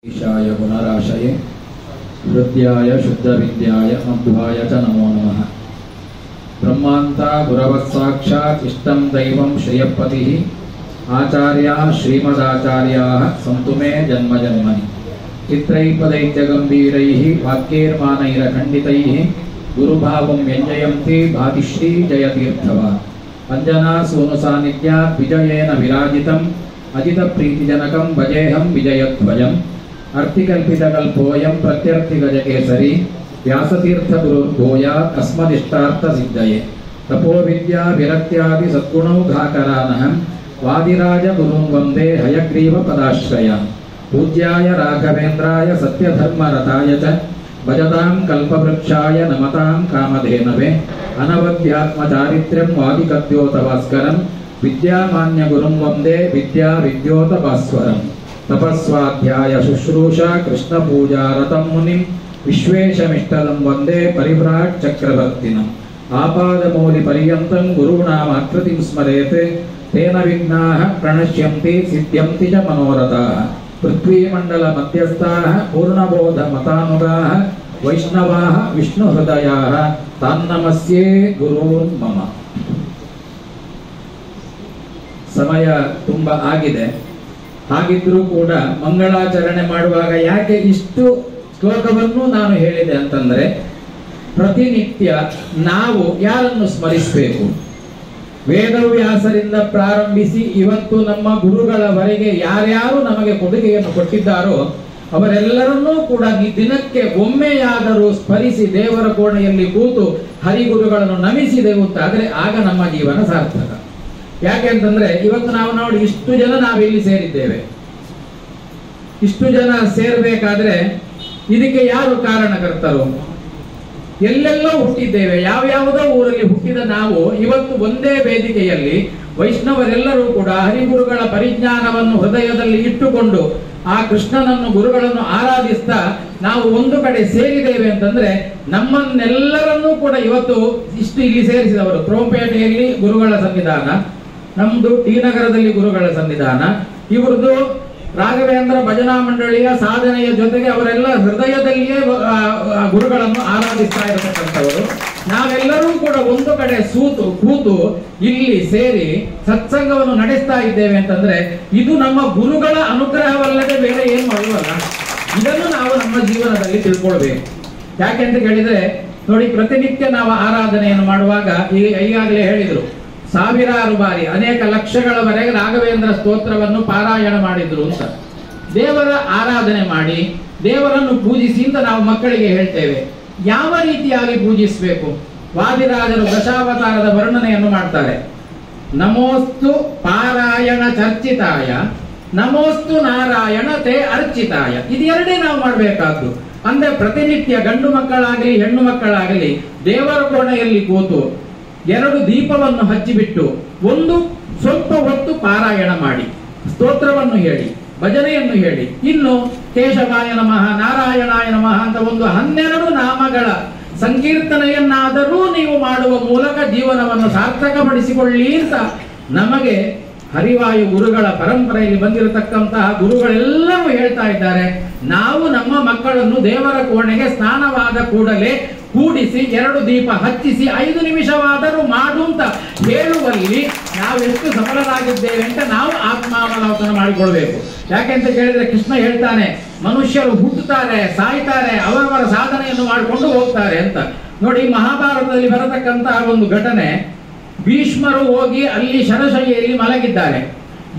ईशाय गुणराशये हृद्याय शुद्धविद्याय मध्वाय च नमो नमः। ब्रह्मांता गुरवः साक्षात् इष्टं दैवं श्रियपतिः आचार्याः श्रीमदाचार्याः सन्तु मे जन्म जन्मनि। चित्रैपदैत्यगम्भीरैः वाक्यैर्मानैरखण्डितैः गुरुभावं व्यञ्जयन्ति भातिश्री जयतीर्थवा। अंजना सूनुसान्निध्यात् विजयेन विराजितम् अजितप्रीतिजनकं भजेऽहं विजयध्वजम्। अर्थिकल्पितकल्पोऽयं प्रत्यर्थिगजकेसरी व्यासतीर्थगुरुर्भूयात् अस्मदिष्टार्थसिद्धये। तपोविद्या विरक्त्यादि सद्गुणौघाकरानहं वादिराजगुरुं वन्दे हयग्रीवपदाश्रयान्। पूज्याय राघवेन्द्राय सत्यधर्मरताय च भजतां कल्पवृक्षाय नमतां कामधेनवे। अनवद्यात्मचारित्र्यं वादिकद्योतभास्करं विद्यामान्यगुरुं वन्दे विद्याविद्योतभास्वरम्। तपस्वाध्याय शुश्रूषा कृष्णपूजारतं मुनिं विश्वेशमिष्टदं वन्दे परिव्राट् चक्रवर्तिनम्। आपादमौलिपर्यन्तं गुरूणामाकृतिं स्मरेत् तेन विघ्नाः प्रणश्यन्ति सिद्ध्यन्ति च मनोरथाः। पृथ्वीमण्डलमध्यस्थाः पूर्णबोधमतानुगाः वैष्णवाः विष्णुहृदयाः तान्नमस्ये गुरून् मम। ಸಮಯ ತುಂಬಾ ಆಗಿದೆ, ಹಾಗಿದ್ರೂ ಕೂಡ ಮಂಗಳಾಚರಣೆ ಮಾಡುವಾಗ ಯಾಕೆ ಇಷ್ಟು ಶ್ಲೋಕವನ್ನು ನಾನು ಹೇಳಿದೆ ಅಂತಂದ್ರೆ, ಪ್ರತಿನಿತ್ಯ ನಾವು ಯಾರನ್ನು ಸ್ಮರಿಸಬೇಕು? ವೇದವ್ಯಾಸರಿಂದ ಪ್ರಾರಂಭಿಸಿ ಇವತ್ತು ನಮ್ಮ ಗುರುಗಳವರೆಗೆ ಯಾರ್ಯಾರು ನಮಗೆ ಕೊಡುಗೆಯನ್ನು ಕೊಟ್ಟಿದ್ದಾರೋ ಅವರೆಲ್ಲರನ್ನೂ ಕೂಡ ಈ ದಿನಕ್ಕೆ ಒಮ್ಮೆಯಾದರೂ ಸ್ಮರಿಸಿ ದೇವರ ಕೋಣೆಯಲ್ಲಿ ಕೂತು ಹರಿಗುರುಗಳನ್ನು ನಮಿಸಿದೆವು ಅಂತಾದ್ರೆ ಆಗ ನಮ್ಮ ಜೀವನ ಸಾರ್ಥಕ. ಯಾಕೆ ಅಂತಂದ್ರೆ ಇವತ್ತು ನಾವು ನೋಡಿ ಇಷ್ಟು ಜನ ನಾವಿಲ್ಲಿ ಸೇರಿದ್ದೇವೆ. ಇಷ್ಟು ಜನ ಸೇರ್ಬೇಕಾದ್ರೆ ಇದಕ್ಕೆ ಯಾರು ಕಾರಣಕರ್ತರು? ಎಲ್ಲೆಲ್ಲೋ ಹುಟ್ಟಿದ್ದೇವೆ, ಯಾವ್ಯಾವುದೋ ಊರಲ್ಲಿ ಹುಟ್ಟಿದ ನಾವು ಇವತ್ತು ಒಂದೇ ವೇದಿಕೆಯಲ್ಲಿ ವೈಷ್ಣವರೆಲ್ಲರೂ ಕೂಡ ಹರಿಗುರುಗಳ ಪರಿಜ್ಞಾನವನ್ನು ಹೃದಯದಲ್ಲಿ ಇಟ್ಟುಕೊಂಡು ಆ ಕೃಷ್ಣನನ್ನು ಗುರುಗಳನ್ನು ಆರಾಧಿಸ್ತಾ ನಾವು ಒಂದು ಕಡೆ ಸೇರಿದ್ದೇವೆ ಅಂತಂದ್ರೆ ನಮ್ಮನ್ನೆಲ್ಲರನ್ನೂ ಕೂಡ ಇವತ್ತು ಇಷ್ಟು ಇಲ್ಲಿ ಸೇರಿಸಿದವರು. ಕ್ರೋಪೇಟೆಯಲ್ಲಿ ಗುರುಗಳ ಸನ್ನಿಧಾನ, ನಮ್ದು ಟಿ ನಗರದಲ್ಲಿ ಗುರುಗಳ ಸನ್ನಿಧಾನ, ಇವ್ರದ್ದು ರಾಘವೇಂದ್ರ ಭಜನಾ ಮಂಡಳಿಯ ಸಾಧನೆಯ ಜೊತೆಗೆ ಅವರೆಲ್ಲ ಹೃದಯದಲ್ಲಿಯೇ ಗುರುಗಳನ್ನು ಆರಾಧಿಸ್ತಾ ಇರತಕ್ಕಂಥವರು. ನಾವೆಲ್ಲರೂ ಕೂಡ ಒಂದು ಕಡೆ ಕೂತು ಇಲ್ಲಿ ಸೇರಿ ಸತ್ಸಂಗವನ್ನು ನಡೆಸ್ತಾ ಇದ್ದೇವೆ ಅಂತಂದ್ರೆ ಇದು ನಮ್ಮ ಗುರುಗಳ ಅನುಗ್ರಹವಲ್ಲದೆ ಬೇರೆ ಏನು ಅಲ್ವಲ್ಲ. ಇದನ್ನು ನಾವು ನಮ್ಮ ಜೀವನದಲ್ಲಿ ತಿಳ್ಕೊಳ್ಬೇಕು. ಯಾಕೆ ಅಂತ ಕೇಳಿದ್ರೆ ನೋಡಿ, ಪ್ರತಿನಿತ್ಯ ನಾವು ಆರಾಧನೆಯನ್ನು ಮಾಡುವಾಗ ಈಗಾಗಲೇ ಹೇಳಿದ್ರು, ಸಾವಿರಾರು ಬಾರಿ ಅನೇಕ ಲಕ್ಷಗಳವರೆಗೆ ರಾಘವೇಂದ್ರ ಸ್ತೋತ್ರವನ್ನು ಪಾರಾಯಣ ಮಾಡಿದ್ರು ಅಂತ. ದೇವರ ಆರಾಧನೆ ಮಾಡಿ ದೇವರನ್ನು ಪೂಜಿಸಿ ಅಂತ ನಾವು ಮಕ್ಕಳಿಗೆ ಹೇಳ್ತೇವೆ. ಯಾವ ರೀತಿಯಾಗಿ ಪೂಜಿಸಬೇಕು? ವಾದಿರಾಜರು ದಶಾವತಾರದ ವರ್ಣನೆಯನ್ನು ಮಾಡ್ತಾರೆ. ನಮೋಸ್ತು ಪಾರಾಯಣ ಚರ್ಚಿತಾಯ ನಮೋಸ್ತು ನಾರಾಯಣ ತೇ ಅರ್ಚಿತಾಯ. ಇದೆರಡೇ ನಾವು ಮಾಡಬೇಕಾದ್ದು. ಅಂದ್ರೆ ಪ್ರತಿನಿತ್ಯ ಗಂಡು ಮಕ್ಕಳಾಗಲಿ ಹೆಣ್ಣು ಮಕ್ಕಳಾಗಲಿ ದೇವರ ಕೋಣೆಯಲ್ಲಿ ಕೂತು ಎರಡು ದೀಪವನ್ನು ಹಚ್ಚಿಬಿಟ್ಟು ಒಂದು ಸ್ವಲ್ಪ ಹೊತ್ತು ಪಾರಾಯಣ ಮಾಡಿ, ಸ್ತೋತ್ರವನ್ನು ಹೇಳಿ, ಭಜನೆಯನ್ನು ಹೇಳಿ, ಇನ್ನು ಕೇಶವಾಯ ನಮಃ ನಾರಾಯಣಾಯ ನಮಃ ಅಂತ ಒಂದು 12 ನಾಮಗಳ ಸಂಕೀರ್ತನೆಯನ್ನಾದರೂ ನೀವು ಮಾಡುವ ಮೂಲಕ ಜೀವನವನ್ನು ಸಾರ್ಥಕಪಡಿಸಿಕೊಳ್ಳಿ ಅಂತ ನಮಗೆ ಹರಿವಾಯು ಗುರುಗಳ ಪರಂಪರೆಯಲ್ಲಿ ಬಂದಿರತಕ್ಕಂತಹ ಗುರುಗಳೆಲ್ಲರೂ ಹೇಳ್ತಾ ಇದ್ದಾರೆ. ನಾವು ನಮ್ಮ ಮಕ್ಕಳನ್ನು ದೇವರ ಕೋಣೆಗೆ ಸ್ನಾನವಾದ ಕೂಡಲೇ ಕೂಡಿಸಿ 2 ದೀಪ ಹಚ್ಚಿಸಿ 5 ನಿಮಿಷವಾದರೂ ಮಾಡು ಅಂತ ಹೇಳುವಲ್ಲಿ ನಾವೆಷ್ಟು ಸಫಲರಾಗಿದ್ದೇವೆ ಅಂತ ನಾವು ಆತ್ಮಾವಲೋಕನ ಮಾಡಿಕೊಳ್ಬೇಕು. ಯಾಕೆಂತ ಕೇಳಿದ್ರೆ ಕೃಷ್ಣ ಹೇಳ್ತಾನೆ, ಮನುಷ್ಯರು ಹುಟ್ಟುತ್ತಾರೆ, ಸಾಯ್ತಾರೆ, ಅವರವರ ಸಾಧನೆಯನ್ನು ಮಾಡಿಕೊಂಡು ಹೋಗ್ತಾರೆ ಅಂತ. ನೋಡಿ, ಮಹಾಭಾರತದಲ್ಲಿ ಬರತಕ್ಕಂತಹ ಒಂದು ಘಟನೆ, ಭೀಷ್ಮರು ಹೋಗಿ ಅಲ್ಲಿ ಶರಶಯ್ಯಲ್ಲಿ ಮಲಗಿದ್ದಾರೆ.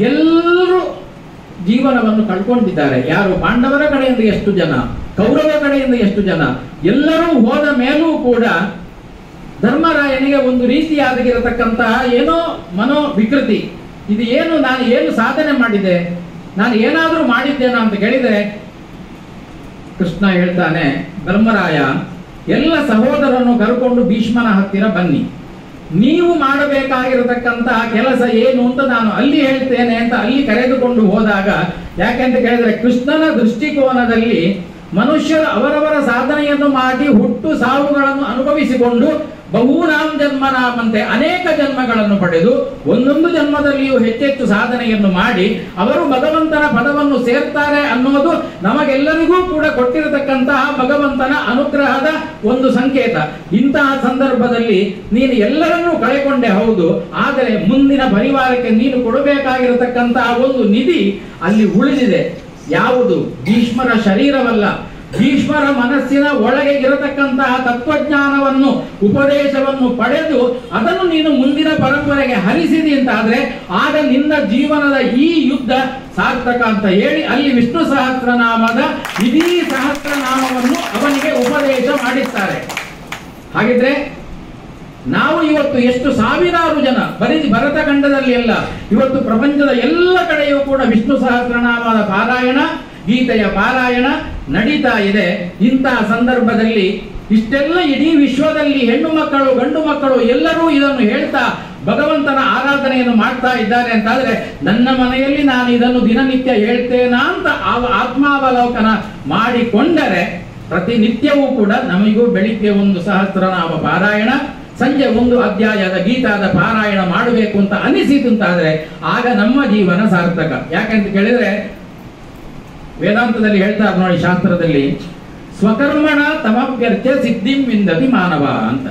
ಎಲ್ಲರೂ ಜೀವನವನ್ನು ಕಳ್ಕೊಂಡಿದ್ದಾರೆ. ಯಾರು? ಪಾಂಡವರ ಕಡೆಯಿಂದ ಎಷ್ಟು ಜನ, ಕೌರವ ಕಡೆಯಿಂದ ಎಷ್ಟು ಜನ, ಎಲ್ಲರೂ ಹೋದ ಮೇಲೂ ಕೂಡ ಧರ್ಮರಾಯನಿಗೆ ಒಂದು ರೀತಿಯಾಗಿರತಕ್ಕಂತಹ ಏನೋ ಮನೋ ವಿಕೃತಿ. ಇದು ಏನು, ನಾನು ಏನು ಸಾಧನೆ ಮಾಡಿದೆ, ನಾನು ಏನಾದರೂ ಮಾಡಿದ್ದೇನೋ ಅಂತ ಕೇಳಿದರೆ ಕೃಷ್ಣ ಹೇಳ್ತಾನೆ, ಧರ್ಮರಾಯ ಎಲ್ಲ ಸಹೋದರನ್ನು ಕರ್ಕೊಂಡು ಭೀಷ್ಮನ ಹತ್ತಿರ ಬನ್ನಿ, ನೀವು ಮಾಡಬೇಕಾಗಿರತಕ್ಕಂತಹ ಕೆಲಸ ಏನು ಅಂತ ನಾನು ಅಲ್ಲಿ ಹೇಳ್ತೇನೆ ಅಂತ ಅಲ್ಲಿ ಕರೆದುಕೊಂಡು ಹೋದಾಗ, ಯಾಕೆಂತ ಕೇಳಿದ್ರೆ ಕೃಷ್ಣನ ದೃಷ್ಟಿಕೋನದಲ್ಲಿ ಮನುಷ್ಯರು ಅವರವರ ಸಾಧನೆಯನ್ನು ಮಾಡಿ ಹುಟ್ಟು ಸಾವುಗಳನ್ನು ಅನುಭವಿಸಿಕೊಂಡು ಬಹೂನಾಂ ಜನ್ಮನಾಮಂತೆ ಅನೇಕ ಜನ್ಮಗಳನ್ನು ಪಡೆದು ಒಂದೊಂದು ಜನ್ಮದಲ್ಲಿಯೂ ಹೆಚ್ಚೆಚ್ಚು ಸಾಧನೆಯನ್ನು ಮಾಡಿ ಅವರು ಭಗವಂತನ ಪದವನ್ನು ಸೇರ್ತಾರೆ ಅನ್ನೋದು ನಮಗೆಲ್ಲರಿಗೂ ಕೂಡ ಕೊಟ್ಟಿರತಕ್ಕಂತಹ ಭಗವಂತನ ಅನುಗ್ರಹದ ಒಂದು ಸಂಕೇತ. ಇಂತಹ ಸಂದರ್ಭದಲ್ಲಿ ನೀನು ಎಲ್ಲರನ್ನೂ ಕಳೆಕೊಂಡೆ ಹೌದು, ಆದರೆ ಮುಂದಿನ ಪರಿವಾರಕ್ಕೆ ನೀನು ಕೊಡಬೇಕಾಗಿರತಕ್ಕಂತಹ ಒಂದು ನಿಧಿ ಅಲ್ಲಿ ಉಳಿದಿದೆ. ಯಾವುದು? ಭೀಷ್ಮರ ಶರೀರವಲ್ಲ, ಭೀಷ್ಮರ ಮನಸ್ಸಿನ ಒಳಗೆ ಇರತಕ್ಕಂತಹ ತತ್ವಜ್ಞಾನವನ್ನು, ಉಪದೇಶವನ್ನು ಪಡೆದು ಅದನ್ನು ನೀನು ಮುಂದಿನ ಪರಂಪರೆಗೆ ಹರಿಸಿದಿ ಅಂತಾದ್ರೆ ಆಗ ನಿನ್ನ ಜೀವನದ ಈ ಯುದ್ಧ ಸಾರ್ಥಕ ಅಂತ ಹೇಳಿ ಅಲ್ಲಿ ವಿಷ್ಣು ಸಹಸ್ರನಾಮದ ಇಡೀ ಸಹಸ್ರನಾಮವನ್ನು ಅವನಿಗೆ ಉಪದೇಶ ಮಾಡಿದ್ದಾರೆ. ಹಾಗಿದ್ರೆ ನಾವು ಇವತ್ತು ಎಷ್ಟು ಸಾವಿರಾರು ಜನ ಬರೀ ಭರತಖಂಡದಲ್ಲಿ ಅಲ್ಲ, ಇವತ್ತು ಪ್ರಪಂಚದ ಎಲ್ಲ ಕಡೆಯೂ ಕೂಡ ವಿಷ್ಣು ಸಹಸ್ರನಾಮದ ಪಾರಾಯಣ, ಗೀತೆಯ ಪಾರಾಯಣ ನಡೀತಾ ಇದೆ. ಇಂತಹ ಸಂದರ್ಭದಲ್ಲಿ ಇಷ್ಟೆಲ್ಲ ಇಡೀ ವಿಶ್ವದಲ್ಲಿ ಹೆಣ್ಣು ಮಕ್ಕಳು ಗಂಡು ಮಕ್ಕಳು ಎಲ್ಲರೂ ಇದನ್ನು ಹೇಳ್ತಾ ಭಗವಂತನ ಆರಾಧನೆಯನ್ನು ಮಾಡ್ತಾ ಇದ್ದಾರೆ ಅಂತಾದ್ರೆ ನನ್ನ ಮನೆಯಲ್ಲಿ ನಾನು ಇದನ್ನು ದಿನನಿತ್ಯ ಹೇಳ್ತೇನಾ ಅಂತ ಆತ್ಮಾವಲೋಕನ ಮಾಡಿಕೊಂಡರೆ ಪ್ರತಿನಿತ್ಯವೂ ಕೂಡ ನಮಗೂ ಬೆಳಿಗ್ಗೆ ಒಂದು ಸಹಸ್ರನಾಮ ಪಾರಾಯಣ, ಸಂಜೆ ಒಂದು ಅಧ್ಯಾಯದ ಗೀತಾದ ಪಾರಾಯಣ ಮಾಡಬೇಕು ಅಂತ ಅನಿಸಿತು ಅಂತಾದ್ರೆ ಆಗ ನಮ್ಮ ಜೀವನ ಸಾರ್ಥಕ. ಯಾಕಂತ ಕೇಳಿದ್ರೆ ವೇದಾಂತದಲ್ಲಿ ಹೇಳ್ತಾರೆ ನೋಡಿ, ಶಾಸ್ತ್ರದಲ್ಲಿ ಸ್ವಕರ್ಮಣ ತಮಭ್ಯರ್ಚ್ಯ ಸಿದ್ಧಿಂ ವಿಂದತಿ ಮಾನವ ಅಂತ.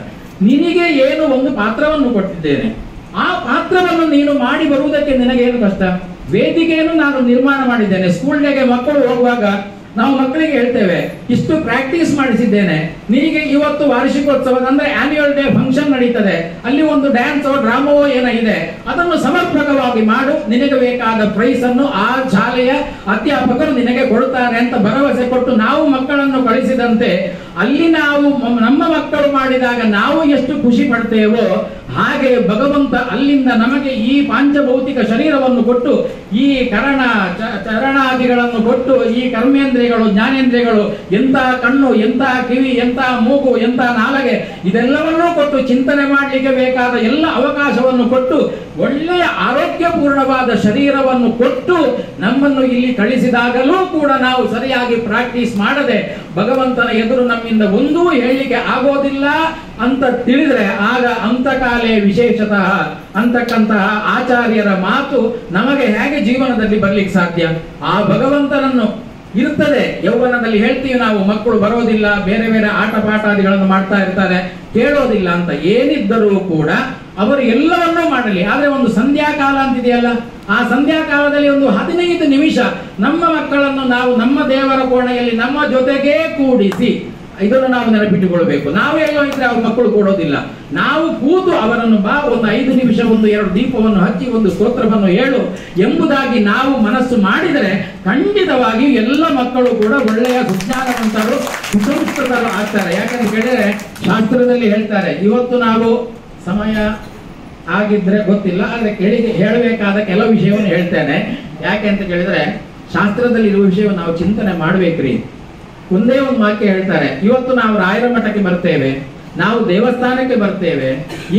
ನಿನಗೆ ಏನು ಒಂದು ಪಾತ್ರವನ್ನು ಕೊಟ್ಟಿದ್ದೇನೆ, ಆ ಪಾತ್ರವನ್ನು ನೀನು ಮಾಡಿ ಬರುವುದಕ್ಕೆ ನಿನಗೇನು ಕಷ್ಟ? ವೇದಿಕೆಯನ್ನು ನಾನು ನಿರ್ಮಾಣ ಮಾಡಿದ್ದೇನೆ. ಸ್ಕೂಲ್ ಡೇಗೆ ಮಕ್ಕಳು ಹೋಗುವಾಗ ನಾವು ಮಕ್ಕಳಿಗೆ ಹೇಳ್ತೇವೆ, ಇಷ್ಟು ಪ್ರಾಕ್ಟೀಸ್ ಮಾಡಿಸಿದ್ದೇನೆ, ನಿನಗೆ ಇವತ್ತು ವಾರ್ಷಿಕೋತ್ಸವದ ಅಂದ್ರೆ ಆನ್ಯುವಲ್ ಡೇ ಫಂಕ್ಷನ್ ನಡೀತದೆ, ಅಲ್ಲಿ ಒಂದು ಡ್ಯಾನ್ಸೋ ಡ್ರಾಮವೋ ಏನೋ ಇದೆ, ಅದನ್ನು ಸಮರ್ಪಕವಾಗಿ ಮಾಡು, ನಿನಗೆ ಬೇಕಾದ ಪ್ರೈಸ್ ಅನ್ನು ಆ ಶಾಲೆಯ ಅಧ್ಯಾಪಕರು ನಿನಗೆ ಕೊಡ್ತಾರೆ ಅಂತ ಭರವಸೆ ಕೊಟ್ಟು ನಾವು ಮಕ್ಕಳನ್ನು ಕಳಿಸಿದಂತೆ ಅಲ್ಲಿ ನಾವು ನಮ್ಮ ಮಕ್ಕಳು ಮಾಡಿದಾಗ ನಾವು ಎಷ್ಟು ಖುಷಿ ಪಡ್ತೇವೋ ಹಾಗೆ ಭಗವಂತ ಅಲ್ಲಿಂದ ನಮಗೆ ಈ ಪಾಂಚಭೌತಿಕ ಶರೀರವನ್ನು ಕೊಟ್ಟು ಈ ಚರಣಾದಿಗಳನ್ನು ಕೊಟ್ಟು ಈ ಕರ್ಮೇಂದ್ರಿಯಗಳು ಜ್ಞಾನೇಂದ್ರಿಯಗಳು, ಎಂತ ಕಣ್ಣು, ಎಂತ ಕಿವಿ, ಎಂತ ಮೂಗು, ಎಂತ ನಾಲಗೆ, ಇದೆಲ್ಲವನ್ನೂ ಕೊಟ್ಟು ಚಿಂತನೆ ಮಾಡಲಿಕ್ಕೆ ಬೇಕಾದ ಎಲ್ಲ ಅವಕಾಶವನ್ನು ಕೊಟ್ಟು ಒಳ್ಳೆಯ ಆರೋಗ್ಯಪೂರ್ಣವಾದ ಶರೀರವನ್ನು ಕೊಟ್ಟು ನಮ್ಮನ್ನು ಇಲ್ಲಿ ಕಳಿಸಿದಾಗಲೂ ಕೂಡ ನಾವು ಸರಿಯಾಗಿ ಪ್ರಾಕ್ಟೀಸ್ ಮಾಡದೆ ಭಗವಂತನ ಎದುರು ನಮ್ಮಿಂದ ಒಂದೂ ಹೇಳಲಿಕ್ಕೆ ಆಗೋದಿಲ್ಲ ಅಂತ ತಿಳಿದ್ರೆ ಆಗ ಅಂತಕಾಲೇ ವಿಶೇಷತಃ ಅಂತಕ್ಕಂತಹ ಆಚಾರ್ಯರ ಮಾತು ನಮಗೆ ಹೇಗೆ ಜೀವನದಲ್ಲಿ ಬರ್ಲಿಕ್ಕೆ ಸಾಧ್ಯ? ಆ ಭಗವಂತನನ್ನು ಇರ್ತದೆ ಯೌವನದಲ್ಲಿ ಹೇಳ್ತೀವಿ ನಾವು, ಮಕ್ಕಳು ಬರೋದಿಲ್ಲ, ಬೇರೆ ಬೇರೆ ಆಟ ಪಾಠಾದಿಗಳನ್ನು ಮಾಡ್ತಾ ಇರ್ತಾರೆ, ಕೇಳೋದಿಲ್ಲ ಅಂತ. ಏನಿದ್ದರೂ ಕೂಡ ಅವರು ಎಲ್ಲವನ್ನೂ ಮಾಡಲಿ, ಆದ್ರೆ ಒಂದು ಸಂಧ್ಯಾಕಾಲ ಅಂತಿದೆಯಲ್ಲ, ಆ ಸಂಧ್ಯಾಕಾಲದಲ್ಲಿ ಒಂದು 15 ನಿಮಿಷ ನಮ್ಮ ಮಕ್ಕಳನ್ನು ನಾವು ನಮ್ಮ ದೇವರ ಕೋಣೆಯಲ್ಲಿ ನಮ್ಮ ಜೊತೆಗೇ ಕೂಡಿಸಿ ಇದನ್ನು ನಾವು ನೆನಪಿಟ್ಟುಕೊಳ್ಬೇಕು. ನಾವೆಲ್ಲೋ ಇದ್ರೆ ಅವ್ರ ಮಕ್ಕಳು ಕೊಡೋದಿಲ್ಲ, ನಾವು ಕೂತು ಅವರನ್ನು ಬಾ ಒಂದು 5 ನಿಮಿಷ ಒಂದು 2 ದೀಪವನ್ನು ಹಚ್ಚಿ ಒಂದು ಸ್ತೋತ್ರವನ್ನು ಹೇಳು ಎಂಬುದಾಗಿ ನಾವು ಮನಸ್ಸು ಮಾಡಿದರೆ ಖಂಡಿತವಾಗಿಯೂ ಎಲ್ಲ ಮಕ್ಕಳು ಕೂಡ ಒಳ್ಳೆಯ ಸುಜ್ಞಾನವಂತರು ಸುಸಂಸ್ಕೃತರು ಆಗ್ತಾರೆ. ಯಾಕಂತ ಕೇಳಿದ್ರೆ ಶಾಸ್ತ್ರದಲ್ಲಿ ಹೇಳ್ತಾರೆ, ಇವತ್ತು ನಾವು ಸಮಯ ಆಗಿದ್ರೆ ಗೊತ್ತಿಲ್ಲ, ಆದ್ರೆ ಹೇಳಬೇಕಾದ ಕೆಲವು ವಿಷಯವನ್ನು ಹೇಳ್ತೇನೆ. ಯಾಕೆ ಅಂತ ಕೇಳಿದ್ರೆ ಶಾಸ್ತ್ರದಲ್ಲಿ ಇರುವ ವಿಷಯವನ್ನು ನಾವು ಚಿಂತನೆ ಮಾಡ್ಬೇಕ್ರಿ. ಒಂದೇ ಒಂದು ವಾಕ್ಯ ಹೇಳ್ತಾರೆ, ಇವತ್ತು ನಾವು ರಾಯರ ಮಠಕ್ಕೆ ಬರ್ತೇವೆ, ನಾವು ದೇವಸ್ಥಾನಕ್ಕೆ ಬರ್ತೇವೆ,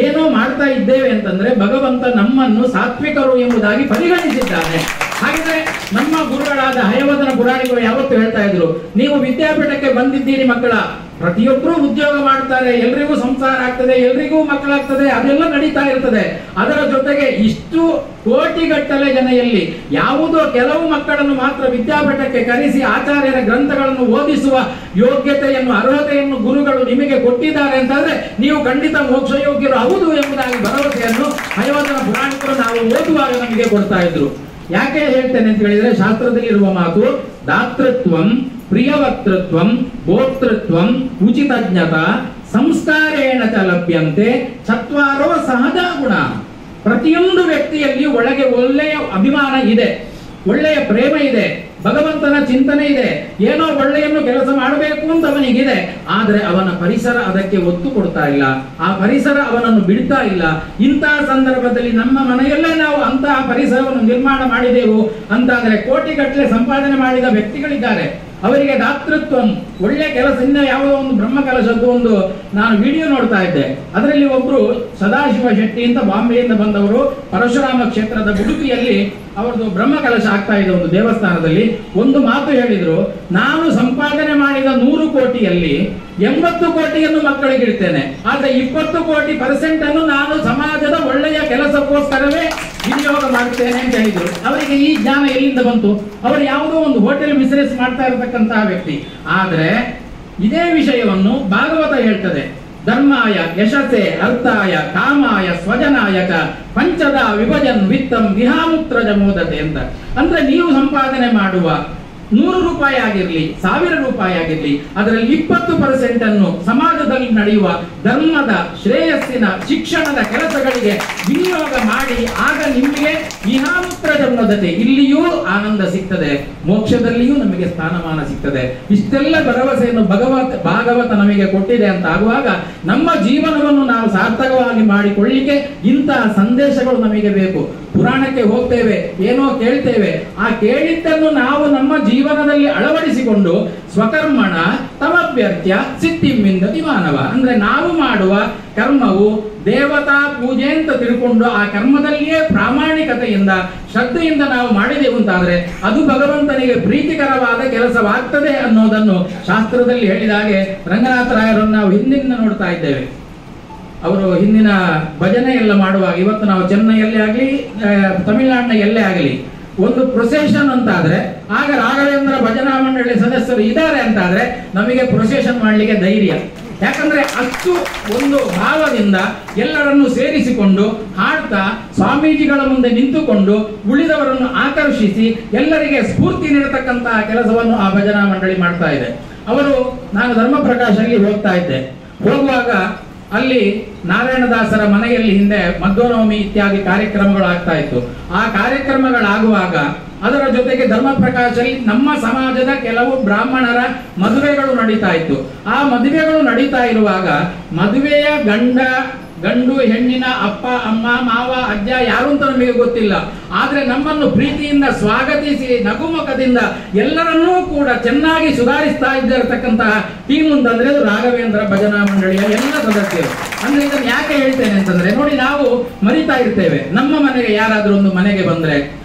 ಏನೋ ಮಾಡ್ತಾ ಇದ್ದೇವೆ ಅಂತಂದ್ರೆ ಭಗವಂತ ನಮ್ಮನ್ನು ಸಾತ್ವಿಕರು ಎಂಬುದಾಗಿ ಪರಿಗಣಿಸಿದ್ದಾನೆ. ಹಾಗಿದ್ರೆ ನಮ್ಮ ಗುರುಗಳಾದ ಹಯವದನ ಪುರಾಣಿಗಳು ಯಾವತ್ತು ಹೇಳ್ತಾ ಇದ್ರು, ನೀವು ವಿದ್ಯಾಪೀಠಕ್ಕೆ ಬಂದಿದ್ದೀರಿ ಮಕ್ಕಳ, ಪ್ರತಿಯೊಬ್ಬರು ಉದ್ಯೋಗ ಮಾಡ್ತಾರೆ, ಎಲ್ರಿಗೂ ಸಂಸಾರ ಆಗ್ತದೆ, ಎಲ್ರಿಗೂ ಮಕ್ಕಳಾಗ್ತದೆ, ಅದೆಲ್ಲ ನಡೀತಾ ಇರ್ತದೆ. ಅದರ ಜೊತೆಗೆ ಇಷ್ಟು ಕೋಟಿಗಟ್ಟಲೆ ಜನರಲ್ಲಿ ಯಾವುದೋ ಕೆಲವು ಮಕ್ಕಳನ್ನು ಮಾತ್ರ ವಿದ್ಯಾಪೀಠಕ್ಕೆ ಕರೆಸಿ ಆಚಾರ್ಯರ ಗ್ರಂಥಗಳನ್ನು ಓದಿಸುವ ಯೋಗ್ಯತೆಯನ್ನು ಅರ್ಹತೆಯನ್ನು ಗುರುಗಳು ನಿಮಗೆ ಕೊಟ್ಟಿದ್ದಾರೆ ಅಂತಂದ್ರೆ ನೀವು ಖಂಡಿತ ಮೋಕ್ಷ ಯೋಗ್ಯರು ಹೌದು ಎಂಬುದಾಗಿ ಭರವಸೆಯನ್ನು ಹಯವದನ ಪುರಾಣಿಕರು ನಾವು ಓದುವಾಗ ನಮಗೆ ಕೊಡ್ತಾ ಇದ್ರು. ಯಾಕೆ ಹೇಳ್ತೇನೆ ಅಂತ ಹೇಳಿದ್ರೆ ಶಾಸ್ತ್ರದಲ್ಲಿ ಇರುವ ಮಾತು, ದಾತೃತ್ವಂ ಪ್ರಿಯವಕ್ತೃತ್ವಂ ಭೋಕ್ತೃತ್ವಂ ಉಚಿತಜ್ಞತ ಸಂಸ್ಕಾರೇಣ ಚ ಲಭ್ಯಂತೆ ಚತ್ವಾರೋ ಸಹಜ ಗುಣ. ಪ್ರತಿಯೊಂದು ವ್ಯಕ್ತಿಯಲ್ಲಿ ಒಳಗೆ ಒಳ್ಳೆಯ ಅಭಿಮಾನ ಇದೆ, ಒಳ್ಳೆಯ ಪ್ರೇಮ ಇದೆ, ಭಗವಂತನ ಚಿಂತನೆ ಇದೆ, ಏನೋ ಒಳ್ಳೆಯನ್ನು ಕೆಲಸ ಮಾಡಬೇಕು ಅಂತ ಅವನಿಗಿದೆ, ಆದ್ರೆ ಅವನ ಪರಿಸರ ಅದಕ್ಕೆ ಒತ್ತು ಕೊಡ್ತಾ ಇಲ್ಲ, ಆ ಪರಿಸರ ಅವನನ್ನು ಬಿಡ್ತಾ ಇಲ್ಲ. ಇಂತಹ ಸಂದರ್ಭದಲ್ಲಿ ನಮ್ಮ ಮನೆಯಲ್ಲೇ ನಾವು ಅಂತಹ ಪರಿಸರವನ್ನು ನಿರ್ಮಾಣ ಮಾಡಿದೆವು ಅಂತಾದ್ರೆ ಕೋಟಿಗಟ್ಟಲೆ ಸಂಪಾದನೆ ಮಾಡಿದ ವ್ಯಕ್ತಿಗಳಿದ್ದಾರೆ, ಅವರಿಗೆ ದಾತೃತ್ವ ಒಳ್ಳೆ ಕೆಲಸ, ಇನ್ನ ಯಾವುದೋ ಒಂದು ಬ್ರಹ್ಮ ಕಲಶದ್ದು ಒಂದು ನಾನು ವಿಡಿಯೋ ನೋಡ್ತಾ ಇದ್ದೆ. ಅದರಲ್ಲಿ ಒಬ್ರು ಸದಾಶಿವ ಶೆಟ್ಟಿ ಅಂತ ಬಾಂಬೆಯಿಂದ ಬಂದವರು, ಪರಶುರಾಮ ಕ್ಷೇತ್ರದ ಉಡುಪಿಯಲ್ಲಿ ಅವರದು ಬ್ರಹ್ಮ ಕಲಶ ಆಗ್ತಾ ಇದೆ ಒಂದು ದೇವಸ್ಥಾನದಲ್ಲಿ. ಒಂದು ಮಾತು ಹೇಳಿದ್ರು, ನಾನು ಸಂಪಾದನೆ ಮಾಡಿದ 100 ಕೋಟಿಯಲ್ಲಿ 80 ಕೋಟಿಯನ್ನು ಮಕ್ಕಳಿಗೆ ಇಡ್ತೇನೆ, ಆದ್ರೆ 20 ಕೋಟಿ % ಅನ್ನು ನಾನು ಸಮಾಜದ ಒಳ್ಳೆಯ ಕೆಲಸಕ್ಕೋಸ್ಕರವೇ ವಿನಿಯೋಗ ಮಾಡ್ತೇನೆ ಅಂತ ಹೇಳಿದ್ರು. ಅವರಿಗೆ ಈ ಜ್ಞಾನ ಎಲ್ಲಿಂದ ಬಂತು? ಅವರು ಯಾವುದೋ ಒಂದು ಹೋಟೆಲ್ ಬಿಸಿನೆಸ್ ಮಾಡ್ತಾ ಇರತಕ್ಕಂತಹ ವ್ಯಕ್ತಿ. ಆದ್ರೆ ಇದೇ ವಿಷಯವನ್ನು ಭಾಗವತ ಹೇಳ್ತದೆ, ಧರ್ಮಾಯ ಯಶಸ್ಸೆ ಅರ್ಥಾಯ ಕಾಮಾಯ ಸ್ವಜನಾಯಕ ಪಂಚದ ವಿಭಜನ್ ವಿತ್ತಂ ವಿಹಾಮೂತ್ರ ಜಮೋದತೆ ಅಂತ. ಅಂದ್ರೆ ನೀವು ಸಂಪಾದನೆ ಮಾಡುವ 100 ರೂಪಾಯಿ ಆಗಿರ್ಲಿ, 1000 ರೂಪಾಯಿ ಆಗಿರ್ಲಿ, ಅದರಲ್ಲಿ 20% ಅನ್ನು ಸಮಾಜದಲ್ಲಿ ನಡೆಯುವ ಧರ್ಮದ ಶ್ರೇಯಸ್ಸಿನ ಶಿಕ್ಷಣದ ಕೆಲಸಗಳಿಗೆ ವಿನಿಯೋಗ ಮಾಡಿ. ಆಗ ನಿಮಗೆ ಇಹಾಮೂತ್ರ ಜನ್ಮದತೆ, ಇಲ್ಲಿಯೂ ಆನಂದ ಸಿಗ್ತದೆ, ಮೋಕ್ಷದಲ್ಲಿಯೂ ನಮಗೆ ಸ್ಥಾನಮಾನ ಸಿಗ್ತದೆ. ಇಷ್ಟೆಲ್ಲ ಭರವಸೆಯನ್ನು ಭಾಗವತ ನಮಗೆ ಕೊಟ್ಟಿದೆ ಅಂತ ಆಗುವಾಗ ನಮ್ಮ ಜೀವನವನ್ನು ನಾವು ಸಾರ್ಥಕವಾಗಿ ಮಾಡಿಕೊಳ್ಳಿಕ್ಕೆ ಇಂತಹ ಸಂದೇಶಗಳು ನಮಗೆ ಬೇಕು. ಪುರಾಣಕ್ಕೆ ಹೋಗ್ತೇವೆ, ಏನೋ ಕೇಳ್ತೇವೆ, ಆ ಕೇಳಿದ್ದನ್ನು ನಾವು ನಮ್ಮ ಜೀವನದಲ್ಲಿ ಅಳವಡಿಸಿಕೊಂಡು ಸ್ವಕರ್ಮಣ ತಮಭ್ಯರ್ಚ್ಯ ಸಿದ್ಧಿಂವಿಂದತಿ ಮಾನವ. ಅಂದ್ರೆ ನಾವು ಮಾಡುವ ಕರ್ಮವು ದೇವತಾ ಪೂಜೆ ಅಂತ ತಿಳ್ಕೊಂಡು ಆ ಕರ್ಮದಲ್ಲಿಯೇ ಪ್ರಾಮಾಣಿಕತೆಯಿಂದ ಶ್ರದ್ಧೆಯಿಂದ ನಾವು ಮಾಡಿದೆವು ಅಂತಾದ್ರೆ ಅದು ಭಗವಂತನಿಗೆ ಪ್ರೀತಿಕರವಾದ ಕೆಲಸವಾಗ್ತದೆ ಅನ್ನೋದನ್ನು ಶಾಸ್ತ್ರದಲ್ಲಿ ಹೇಳಿದ ಹಾಗೆ ರಂಗನಾಥರಾಯರನ್ನು ನಾವು ಹಿಂದಿನ ನೋಡ್ತಾ ಇದ್ದೇವೆ. ಅವರು ಹಿಂದಿನ ಭಜನೆ ಎಲ್ಲ ಮಾಡುವಾಗ, ಇವತ್ತು ನಾವು ಚೆನ್ನೈಯಲ್ಲೇ ಆಗಲಿ ತಮಿಳುನಾಡಿನ ಎಲ್ಲೇ ಆಗಲಿ ಒಂದು ಪ್ರೊಸೆಷನ್ ಅಂತಾದ್ರೆ ಆಗ ರಾಘವೇಂದ್ರ ಭಜನಾ ಮಂಡಳಿ ಸದಸ್ಯರು ಇದ್ದಾರೆ ಅಂತಾದ್ರೆ ನಮಗೆ ಪ್ರೊಸೆಷನ್ ಮಾಡಲಿಕ್ಕೆ ಧೈರ್ಯ. ಯಾಕಂದ್ರೆ ಅಷ್ಟು ಒಂದು ಭಾವದಿಂದ ಎಲ್ಲರನ್ನು ಸೇರಿಸಿಕೊಂಡು ಹಾಡ್ತಾ ಸ್ವಾಮೀಜಿಗಳ ಮುಂದೆ ನಿಂತುಕೊಂಡು ಉಳಿದವರನ್ನು ಆಕರ್ಷಿಸಿ ಎಲ್ಲರಿಗೆ ಸ್ಫೂರ್ತಿ ನೀಡತಕ್ಕಂತಹ ಕೆಲಸವನ್ನು ಆ ಭಜನಾ ಮಂಡಳಿ ಮಾಡ್ತಾ ಇದೆ. ನಾನು ಧರ್ಮಪ್ರಕಾಶಲ್ಲಿ ಹೋಗ್ತಾ ಇದ್ದೆ. ಹೋಗುವಾಗ ಅಲ್ಲಿ ನಾರಾಯಣದಾಸರ ಮನೆಯಲ್ಲಿ ಹಿಂದೆ ಮಧ್ವನವಮಿ ಇತ್ಯಾದಿ ಕಾರ್ಯಕ್ರಮಗಳು ಆಗ್ತಾ ಇತ್ತು. ಆ ಕಾರ್ಯಕ್ರಮಗಳಾಗುವಾಗ ಅದರ ಜೊತೆಗೆ ಧರ್ಮಪ್ರಕಾಶಲ್ಲಿ ನಮ್ಮ ಸಮಾಜದ ಕೆಲವು ಬ್ರಾಹ್ಮಣರ ಮದುವೆಗಳು ನಡೀತಾ ಇತ್ತು. ಆ ಮದುವೆಗಳು ನಡೀತಾ ಇರುವಾಗ ಮದುವೆಯ ಗಂಡು ಹೆಣ್ಣಿನ ಅಪ್ಪ ಅಮ್ಮ ಮಾವ ಅಜ್ಜ ಯಾರು ಅಂತ ನಮಗೆ ಗೊತ್ತಿಲ್ಲ. ಆದ್ರೆ ನಮ್ಮನ್ನು ಪ್ರೀತಿಯಿಂದ ಸ್ವಾಗತಿಸಿ ನಗುಮುಖದಿಂದ ಎಲ್ಲರನ್ನೂ ಕೂಡ ಚೆನ್ನಾಗಿ ಸುಧಾರಿಸ್ತಾ ಇದ್ದಿರತಕ್ಕಂತಹ ಟೀಮ್ ಅಂತಂದ್ರೆ ಅದು ರಾಘವೇಂದ್ರ ಭಜನಾ ಮಂಡಳಿಯ ಎಲ್ಲ ಸದಸ್ಯರು. ಅಂದ್ರೆ ಇದನ್ನು ಯಾಕೆ ಹೇಳ್ತೇನೆ ಅಂತಂದ್ರೆ, ನೋಡಿ, ನಾವು ಮರಿತಾ ಇರ್ತೇವೆ, ನಮ್ಮ ಮನೆಗೆ ಯಾರಾದ್ರೂ ಒಂದು ಮನೆಗೆ ಬಂದ್ರೆ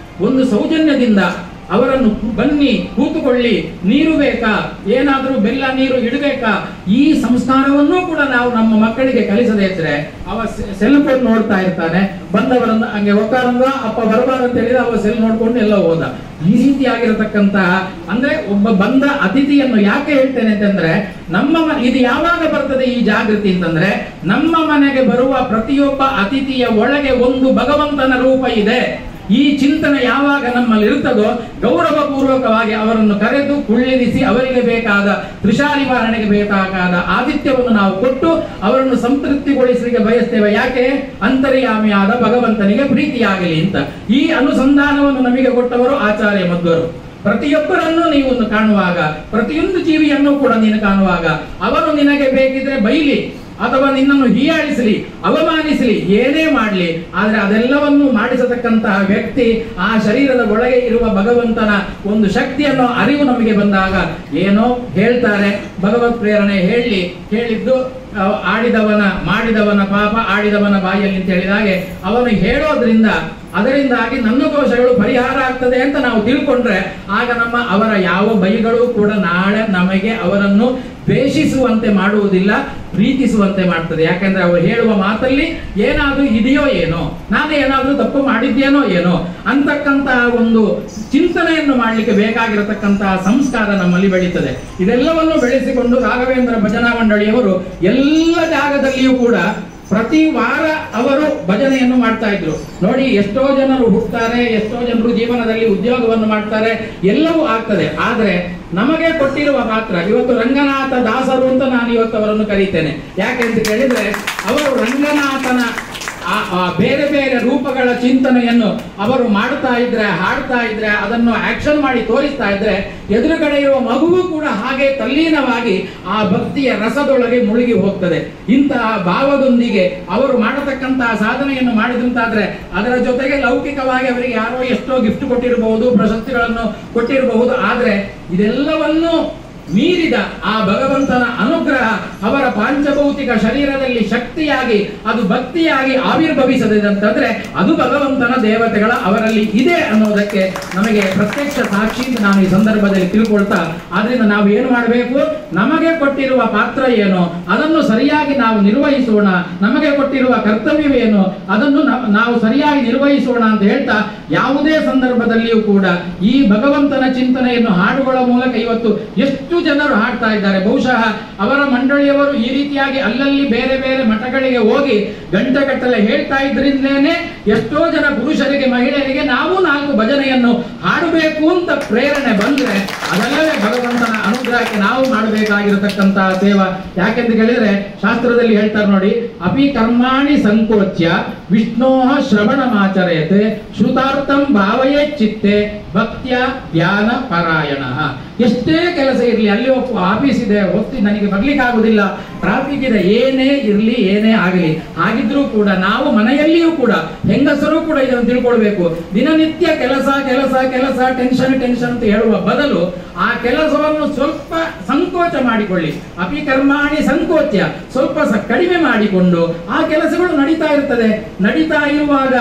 ಒಂದು ಸೌಜನ್ಯದಿಂದ ಅವರನ್ನು ಬನ್ನಿ ಕೂತುಕೊಳ್ಳಿ, ನೀರು ಬೇಕಾ, ಏನಾದ್ರೂ ಬೆಲ್ಲ ನೀರು ಇಡಬೇಕಾ, ಈ ಸಂಸ್ಕಾರವನ್ನು ಕೂಡ ನಾವು ನಮ್ಮ ಮಕ್ಕಳಿಗೆ ಕಲಿಸದೇ ಇದ್ರೆ ಅವ ಸೆಲ್ ಫೋನ್ ನೋಡ್ತಾ ಇರ್ತಾನೆ. ಬಂದವರನ್ನು ಹಂಗೆ ಒಕ್ಕಾರಂಗ ಅಪ್ಪ ಬರಬಾರ್ದು ಅಂತ ಹೇಳಿದ್ರೆ ಅವ ಸೆಲ್ ನೋಡ್ಕೊಂಡು ಎಲ್ಲ ಹೋದ. ಈ ರೀತಿಯಾಗಿರತಕ್ಕಂತಹ ಅಂದ್ರೆ ಒಬ್ಬ ಬಂದ ಅತಿಥಿಯನ್ನು ಯಾಕೆ ಹೇಳ್ತೇನೆ ಅಂತಂದ್ರೆ, ಇದು ಯಾವಾಗ ಬರ್ತದೆ ಈ ಜಾಗೃತಿ ಅಂತಂದ್ರೆ, ನಮ್ಮ ಮನೆಗೆ ಬರುವ ಪ್ರತಿಯೊಬ್ಬ ಅತಿಥಿಯ ಒಳಗೆ ಒಂದು ಭಗವಂತನ ರೂಪ ಇದೆ. ಈ ಚಿಂತನೆ ಯಾವಾಗ ನಮ್ಮಲ್ಲಿ ಇರ್ತದೋ ಗೌರವ ಪೂರ್ವಕವಾಗಿ ಅವರನ್ನು ಕರೆದು ಕುಳ್ಳಿರಿಸಿ ಅವರಿಗೆ ಬೇಕಾದ ತೃಷಾ ನಿವಾರಣೆಗೆ ಬೇಕಾದ ಆತಿಥ್ಯವನ್ನು ನಾವು ಕೊಟ್ಟು ಅವರನ್ನು ಸಂತೃಪ್ತಿಗೊಳಿಸಲಿಕ್ಕೆ ಬಯಸ್ತೇವೆ. ಯಾಕೆ? ಅಂತರ್ಯಾಮಿಯಾದ ಭಗವಂತನಿಗೆ ಪ್ರೀತಿಯಾಗಲಿ ಅಂತ. ಈ ಅನುಸಂಧಾನವನ್ನು ನಮಗೆ ಕೊಟ್ಟವರು ಆಚಾರ್ಯ ಮಧ್ವರು. ಪ್ರತಿಯೊಬ್ಬರನ್ನು ನೀವು ಕಾಣುವಾಗ, ಪ್ರತಿಯೊಂದು ಜೀವಿಯನ್ನು ಕೂಡ ನೀನು ಕಾಣುವಾಗ ಅವರು ನಿನಗೆ ಬೇಕಿದ್ರೆ ಬೈಲಿ ಅಥವಾ ನಿನ್ನನ್ನು ಹೀಯಾಳಿಸಲಿ, ಅವಮಾನಿಸಲಿ, ಏನೇ ಮಾಡಲಿ, ಆದ್ರೆ ಅದೆಲ್ಲವನ್ನು ಮಾಡಿಸತಕ್ಕಂತಹ ವ್ಯಕ್ತಿ ಆ ಶರೀರದ ಒಳಗೆ ಇರುವ ಭಗವಂತನ ಒಂದು ಶಕ್ತಿಯನ್ನು ಅರಿವು ನಮಗೆ ಬಂದಾಗ ಏನೋ ಹೇಳ್ತಾರೆ, ಭಗವತ್ ಪ್ರೇರಣೆ ಹೇಳಿದ್ದು ಮಾಡಿದವನ ಪಾಪ ಆಡಿದವನ ಬಾಯಲ್ಲಿ ಅಂತ ಹೇಳಿದಾಗೆ ಅವನು ಹೇಳೋದ್ರಿಂದ ಅದರಿಂದಾಗಿ ನನ್ನ ದೋಷಗಳು ಪರಿಹಾರ ಆಗ್ತದೆ ಅಂತ ನಾವು ತಿಳ್ಕೊಂಡ್ರೆ ಆಗ ಅವರ ಯಾವ ಬೈಗಳು ಕೂಡ ನಾಳೆ ನಮಗೆ ಅವರನ್ನು ದ್ವೇಷಿಸುವಂತೆ ಮಾಡುವುದಿಲ್ಲ, ಪ್ರೀತಿಸುವಂತೆ ಮಾಡ್ತದೆ. ಯಾಕಂದ್ರೆ ಅವರು ಹೇಳುವ ಮಾತಲ್ಲಿ ಏನಾದ್ರೂ ಇದೆಯೋ ಏನೋ, ನಾನು ಏನಾದ್ರೂ ತಪ್ಪು ಮಾಡಿದ್ದೇನೋ ಏನೋ ಅಂತಕ್ಕಂತಹ ಒಂದು ಚಿಂತನೆಯನ್ನು ಮಾಡಲಿಕ್ಕೆ ಬೇಕಾಗಿರತಕ್ಕಂತಹ ಸಂಸ್ಕಾರ ನಮ್ಮಲ್ಲಿ ಬೆಳೀತದೆ. ಇದೆಲ್ಲವನ್ನು ಬೆಳೆಸಿಕೊಂಡು ರಾಘವೇಂದ್ರ ಭಜನಾ ಮಂಡಳಿಯವರು ಎಲ್ಲ ಜಾಗದಲ್ಲಿಯೂ ಕೂಡ ಪ್ರತಿ ವಾರ ಅವರು ಭಜನೆಯನ್ನು ಮಾಡ್ತಾ ಇದ್ರು. ನೋಡಿ, ಎಷ್ಟೋ ಜನರು ಹುಟ್ಟುತ್ತಾರೆ, ಎಷ್ಟೋ ಜನರು ಜೀವನದಲ್ಲಿ ಉದ್ಯೋಗವನ್ನು ಮಾಡ್ತಾರೆ, ಎಲ್ಲವೂ ಆಗ್ತದೆ. ಆದ್ರೆ ನಮಗೆ ಕೊಟ್ಟಿರುವ ಪಾತ್ರ ಇವತ್ತು ರಂಗನಾಥ ದಾಸರು ಅಂತ ನಾನು ಇವತ್ತು ಅವರನ್ನು ಕರೀತೇನೆ. ಯಾಕೆ ಅಂತ ಕೇಳಿದ್ರೆ, ಅವರು ರಂಗನಾಥನ ಬೇರೆ ಬೇರೆ ರೂಪಗಳ ಚಿಂತನೆಯನ್ನು ಅವರು ಮಾಡ್ತಾ ಇದ್ರೆ, ಹಾಡ್ತಾ ಇದ್ರೆ, ಅದನ್ನು ಆಕ್ಷನ್ ಮಾಡಿ ತೋರಿಸ್ತಾ ಇದ್ರೆ ಎದುರುಗಡೆ ಇರುವ ಮಗುವು ಕೂಡ ಹಾಗೆ ತಲ್ಲೀನವಾಗಿ ಆ ಭಕ್ತಿಯ ರಸದೊಳಗೆ ಮುಳುಗಿ ಹೋಗ್ತದೆ. ಇಂತಹ ಭಾವದೊಂದಿಗೆ ಅವರು ಮಾಡತಕ್ಕಂತಹ ಸಾಧನೆಯನ್ನು ಮಾಡಿದಂತಾದ್ರೆ ಅದರ ಜೊತೆಗೆ ಲೌಕಿಕವಾಗಿ ಅವರಿಗೆ ಯಾರೋ ಎಷ್ಟೋ ಗಿಫ್ಟ್ ಕೊಟ್ಟಿರಬಹುದು, ಪ್ರಶಸ್ತಿಗಳನ್ನು ಕೊಟ್ಟಿರಬಹುದು. ಆದ್ರೆ ಇದೆಲ್ಲವನ್ನು ಮೀರಿದ ಆ ಭಗವಂತನ ಅನುಗ್ರಹ ಅವರ ಪಾಂಚಭೌತಿಕ ಶರೀರದಲ್ಲಿ ಶಕ್ತಿಯಾಗಿ ಅದು ಭಕ್ತಿಯಾಗಿ ಆವಿರ್ಭವಿಸದೆ ಅಂತಂದ್ರೆ ಅದು ಭಗವಂತನ ದೇವತೆಗಳ ಅವರಲ್ಲಿ ಇದೆ ಅನ್ನೋದಕ್ಕೆ ನಮಗೆ ಪ್ರತ್ಯಕ್ಷ ಸಾಕ್ಷಿ ನಾನು ಈ ಸಂದರ್ಭದಲ್ಲಿ ತಿಳ್ಕೊಳ್ತಾ, ಆದ್ರಿಂದ ನಾವು ಏನು ಮಾಡಬೇಕು, ನಮಗೆ ಕೊಟ್ಟಿರುವ ಪಾತ್ರ ಏನು ಅದನ್ನು ಸರಿಯಾಗಿ ನಾವು ನಿರ್ವಹಿಸೋಣ, ನಮಗೆ ಕೊಟ್ಟಿರುವ ಕರ್ತವ್ಯವೇನು ಅದನ್ನು ನಾವು ಸರಿಯಾಗಿ ನಿರ್ವಹಿಸೋಣ ಅಂತ ಹೇಳ್ತಾ, ಯಾವುದೇ ಸಂದರ್ಭದಲ್ಲಿಯೂ ಕೂಡ ಈ ಭಗವಂತನ ಚಿಂತನೆಯನ್ನು ಹಾಡುಗಳ ಮೂಲಕ ಇವತ್ತು ಎಷ್ಟು ಜನರು ಹಾಡ್ತಾ ಇದ್ದಾರೆ. ಬಹುಶಃ ಅವರ ಮಂಡಳಿಯವರು ಈ ರೀತಿಯಾಗಿ ಅಲ್ಲಲ್ಲಿ ಬೇರೆ ಬೇರೆ ಮಠಗಳಿಗೆ ಹೋಗಿ ಗಂಟೆಗಟ್ಟಲೆ ಹೇಳ್ತಾ ಇದ್ರಿಂದಲೇನೆ ಎಷ್ಟೋ ಜನ ಪುರುಷರಿಗೆ ಮಹಿಳೆಯರಿಗೆ ನಾವು 4 ಭಜನೆಯನ್ನು ಹಾಡಬೇಕು ಅಂತ ಪ್ರೇರಣೆ ಬಂದ್ರೆ ಅದೆಲ್ಲವೇ ಭಗವಂತನ ಅನುಗ್ರಹಕ್ಕೆ ನಾವು ಮಾಡಬೇಕಾಗಿರತಕ್ಕಂತಹ ಸೇವಾ. ಯಾಕೆಂತ ಹೇಳಿದ್ರೆ ಶಾಸ್ತ್ರದಲ್ಲಿ ಹೇಳ್ತಾರೆ ನೋಡಿ, ಅಪಿ ಕರ್ಮಾಣಿ ಸಂಕೋಚ್ಯ ವಿಷ್ಣೋಹ ಶ್ರವಣಮಾಚರೇತ್ ಶ್ರುತಾರ್ಥಂ ಭಾವಯೇ ಚಿತ್ತೆ ಭಕ್ತ್ಯ ಧ್ಯಾನ ಪರಾಯಣ. ಎಷ್ಟೇ ಕೆಲಸ ಇರಲಿ, ಅಲ್ಲಿ ಆಫೀಸ್ ಇದೆ, ಹೊತ್ತಿ ನನಗೆ ಬರ್ಲಿಕ್ಕೆ ಆಗುದಿಲ್ಲ, ಟ್ರಾಫಿಕ್ ಇದೆ, ಏನೇ ಇರಲಿ ಏನೇ ಆಗಲಿ, ಹಾಗಿದ್ರೂ ಕೂಡ ನಾವು ಮನೆಯಲ್ಲಿಯೂ ಕೂಡ ಹೆಂಗಸರು ಕೂಡ ಇದನ್ನು ತಿಳ್ಕೊಳ್ಬೇಕು. ದಿನನಿತ್ಯ ಕೆಲಸ ಕೆಲಸ ಕೆಲಸ ಟೆನ್ಷನ್ ಟೆನ್ಷನ್ ಅಂತ ಹೇಳುವ ಬದಲು ಆ ಕೆಲಸವನ್ನು ಸ್ವಲ್ಪ ಸಂಕೋಚ ಮಾಡಿಕೊಳ್ಳಿ. ಅಪಿ ಕರ್ಮಾಣಿ ಸಂಕೋಚ್ಯ, ಸ್ವಲ್ಪ ಕಡಿಮೆ ಮಾಡಿಕೊಂಡು ಆ ಕೆಲಸಗಳು ನಡೀತಾ ಇರ್ತದೆ. ನಡೀತಾ ಇರುವಾಗ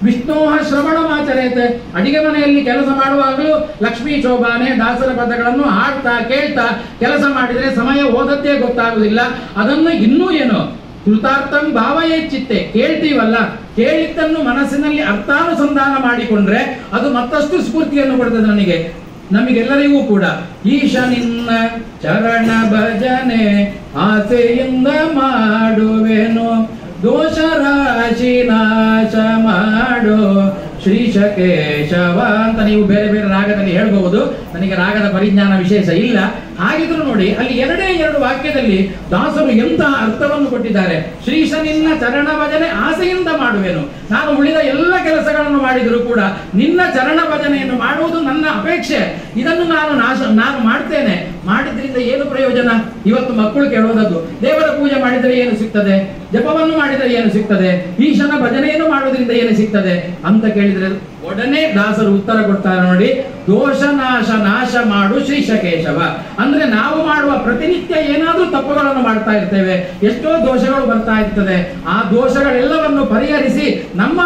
ವಿಷ್ಣೋಹ ಶ್ರವಣಮಾಚರೇತೆ, ಅಡಿಗೆ ಮನೆಯಲ್ಲಿ ಕೆಲಸ ಮಾಡುವಾಗಲೂ ಲಕ್ಷ್ಮೀ ಶೋಭಾನೆ ದಾಸರ ಪದಗಳನ್ನು ಹಾಡ್ತಾ ಕೇಳ್ತಾ ಕೆಲಸ ಮಾಡಿದ್ರೆ ಸಮಯ ಓದದ್ದೇ ಗೊತ್ತಾಗುದಿಲ್ಲ. ಅದನ್ನು ಇನ್ನೂ ಏನು ಕೃತಾರ್ಥಂ ಭಾವಯೇ ಚಿತ್ತೆ, ಕೇಳ್ತೀವಲ್ಲ, ಕೇಳಿದ್ದನ್ನು ಮನಸ್ಸಿನಲ್ಲಿ ಅರ್ಥಾನುಸಂಧಾನ ಮಾಡಿಕೊಂಡ್ರೆ ಅದು ಮತ್ತಷ್ಟು ಸ್ಫೂರ್ತಿಯನ್ನು ಕೊಡ್ತದೆ ನಮಗೆಲ್ಲರಿಗೂ ಕೂಡ. ಈಶ ನಿನ್ನ ಚರಣ ಭಜನೆ ಆಸೆಯಿಂದ ಮಾಡುವೆನು, ದೋಷ ರಾಶಿ ನಾಶ ಮಾಡು ಶ್ರೀಶ ಕೇಶವ ಅಂತ ನೀವು ಬೇರೆ ಬೇರೆ ರಾಗದಲ್ಲಿ ಹೇಳ್ಬಹುದು. ನನಗೆ ರಾಗದ ಪರಿಜ್ಞಾನ ವಿಶೇಷ ಇಲ್ಲ. ಹಾಗಿದ್ರು ನೋಡಿ, ಅಲ್ಲಿ 2 ವಾಕ್ಯದಲ್ಲಿ ದಾಸರು ಎಂತಹ ಅರ್ಥವನ್ನು ಕೊಟ್ಟಿದ್ದಾರೆ. ಶ್ರೀಶ ನಿನ್ನ ಚರಣ ಭಜನೆ ಆಸೆಯಿಂದ ಮಾಡುವೆನು, ನಾನು ಉಳಿದ ಎಲ್ಲ ಕೆಲಸಗಳನ್ನು ಮಾಡಿದರೂ ಕೂಡ ನಿನ್ನ ಚರಣ ಭಜನೆಯನ್ನು ಮಾಡುವುದು ನನ್ನ ಅಪೇಕ್ಷೆ, ಇದನ್ನು ನಾನು ಮಾಡ್ತೇನೆ. ಮಾಡಿದ್ರಿಂದ ಏನು ಪ್ರಯೋಜನ? ಇವತ್ತು ಮಕ್ಕಳು ಕೇಳೋದದ್ದು, ದೇವರ ಪೂಜೆ ಮಾಡಿದರೆ ಏನು ಸಿಗ್ತದೆ, ಜಪವನ್ನು ಮಾಡಿದರೆ ಏನು ಸಿಗ್ತದೆ, ಈಶನ ಭಜನೆಯನ್ನು ಮಾಡುವುದರಿಂದ ಏನು ಸಿಗ್ತದೆ ಅಂತ ಕೇಳಿದ್ರೆ ಒಡನೆ ದಾಸರು ಉತ್ತರ ಕೊಡ್ತಾರೆ ನೋಡಿ, ದೋಷ ನಾಶ ಮಾಡು ಶ್ರೀಶ ಕೇಶವ. ಅಂದ್ರೆ ನಾವು ಮಾಡುವ ಪ್ರತಿನಿತ್ಯ ಏನಾದ್ರೂ ತಪ್ಪುಗಳನ್ನು ಮಾಡ್ತಾ ಇರ್ತೇವೆ, ಎಷ್ಟೋ ದೋಷಗಳು ಬರ್ತಾ ಇರ್ತದೆ. ಆ ದೋಷಗಳೆಲ್ಲವನ್ನು ಪರಿಹರಿಸಿ ನಮ್ಮ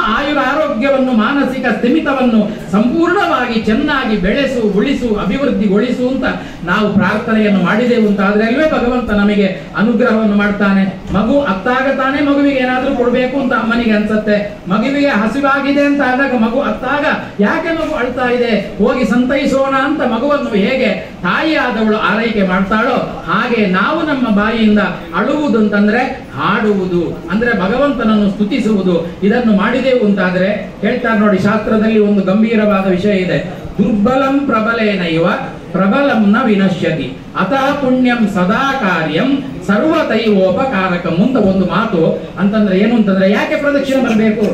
ಆರೋಗ್ಯವನ್ನು ಮಾನಸಿಕ ಸ್ಥಿಮಿತವನ್ನು ಸಂಪೂರ್ಣವಾಗಿ ಚೆನ್ನಾಗಿ ಬೆಳೆಸು, ಉಳಿಸು, ಅಭಿವೃದ್ಧಿಗೊಳಿಸು ಅಂತ ನಾವು ಪ್ರಾರ್ಥನೆಯನ್ನು ಮಾಡಿದೆವು ಅಂತ ಆದ್ರೆ ಅಲ್ವೇ ಭಗವಂತ ನಮಗೆ ಅನುಗ್ರಹವನ್ನು ಮಾಡ್ತಾನೆ. ಮಗು ಅತ್ತಾಗತಾನೆ ಮಗುವಿಗೆ ಏನಾದ್ರೂ ಕೊಡ್ಬೇಕು ಅಂತ ಅಮ್ಮನಿಗೆ ಅನ್ಸತ್ತೆ. ಮಗುವಿಗೆ ಹಸಿವಾಗಿದೆ ಅಂತ ಆದಾಗ ಮಗು ಅತ್ತಾಗ ಯಾಕೆ ಮಗು ಅಳ್ತಾ ಇದೆ, ಹೋಗಿ ಸಂತೈಸೋಣ ಅಂತ ಮಗುವನ್ನು ಹೇಗೆ ತಾಯಿಯಾದವಳು ಆರೈಕೆ ಮಾಡ್ತಾಳೋ ಹಾಗೆ ನಾವು ನಮ್ಮ ಬಾಯಿಯಿಂದ ಅಳುವುದು ಅಂತಂದ್ರೆ ಹಾಡುವುದು, ಅಂದ್ರೆ ಭಗವಂತನನ್ನು ಸ್ತುತಿಸುವುದು. ಇದನ್ನು ಮಾಡಿದೆವು ಅಂತಾದ್ರೆ ಹೇಳ್ತಾರೆ ನೋಡಿ, ಶಾಸ್ತ್ರದಲ್ಲಿ ಒಂದು ಗಂಭೀರವಾದ ವಿಷಯ ಇದೆ. ದುರ್ಬಲಂ ಪ್ರಬಲೇನೈವ ಪ್ರಬಲಂ ನ ವಿನಶ್ಯತಿ ಅತಃ ಪುಣ್ಯಂ ಸದಾ ಕಾರ್ಯಂ ಸರ್ವತೈವೋಪಕಾರಕಂ ಅಂತ ಒಂದು ಮಾತು. ಅಂತಂದ್ರೆ ಏನು ಅಂತಂದ್ರೆ, ಯಾಕೆ ಪ್ರದಕ್ಷಿಣೆ ಬರಬೇಕು,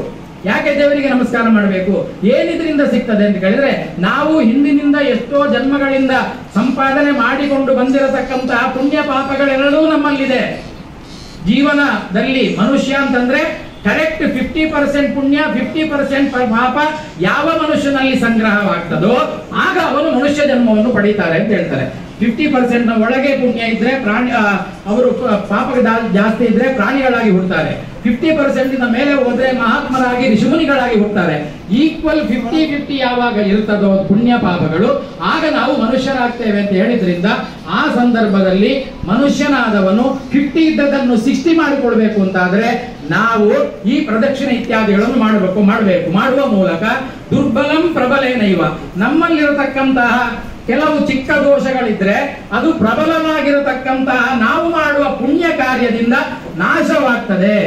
ಯಾಕೆ ದೇವರಿಗೆ ನಮಸ್ಕಾರ ಮಾಡಬೇಕು, ಏನಿದ್ರಿಂದ ಸಿಗ್ತದೆ ಅಂತ ಕೇಳಿದ್ರೆ, ನಾವು ಹಿಂದಿನಿಂದ ಎಷ್ಟೋ ಜನ್ಮಗಳಿಂದ ಸಂಪಾದನೆ ಮಾಡಿಕೊಂಡು ಬಂದಿರತಕ್ಕಂತಹ ಪುಣ್ಯ ಪಾಪಗಳೆಲ್ಲವೂ ನಮ್ಮಲ್ಲಿದೆ. ಜೀವನದಲ್ಲಿ ಮನುಷ್ಯ ಅಂತಂದ್ರೆ ಕರೆಕ್ಟ್ 50% ಪುಣ್ಯ 50% ಪಾಪ ಯಾವ ಮನುಷ್ಯನಲ್ಲಿ ಸಂಗ್ರಹವಾಗ್ತದೋ ಆಗ ಅವನು ಮನುಷ್ಯ ಜನ್ಮವನ್ನು ಪಡೀತಾರೆ ಅಂತ ಹೇಳ್ತಾರೆ. 50% ಒಳಗೆ ಪುಣ್ಯ ಇದ್ರೆ ಪ್ರಾಣಿ, ಅವರು ಪಾಪ ಜಾಸ್ತಿ ಇದ್ರೆ ಪ್ರಾಣಿಗಳಾಗಿ ಹುಡ್ತಾರೆ. 50% ಮೇಲೆ ಹೋದ್ರೆ ಮಹಾತ್ಮರಾಗಿ ಋಷಿಮುನಿಗಳಾಗಿ ಹುಡ್ತಾರೆ. ಈಕ್ವಲ್ 50-50 ಯಾವಾಗ ಇರ್ತದೋ ಪುಣ್ಯ ಪಾಪಗಳು, ಆಗ ನಾವು ಮನುಷ್ಯರಾಗ್ತೇವೆ ಅಂತ ಹೇಳಿದ್ರಿಂದ ಆ ಸಂದರ್ಭದಲ್ಲಿ ಮನುಷ್ಯನಾದವನು 50 ಇದ್ದದನ್ನು 60 ಮಾಡಿಕೊಳ್ಬೇಕು ಅಂತಾದ್ರೆ ನಾವು ಈ ಪ್ರದಕ್ಷಿಣೆ ಇತ್ಯಾದಿಗಳನ್ನು ಮಾಡುವ ಮೂಲಕ ದುರ್ಬಲಂ ಪ್ರಬಲೇನೈವ, ನಮ್ಮಲ್ಲಿರತಕ್ಕಂತಹ ಕೆಲವು ಚಿಕ್ಕ ದೋಷಗಳಿದ್ರೆ ಅದು ಪ್ರಬಲವಾಗಿರತಕ್ಕಂತಹ ನಾವು ಮಾಡುವ ಪುಣ್ಯ ಕಾರ್ಯದಿಂದ ನಾಶವಾಗ್ತದೆ.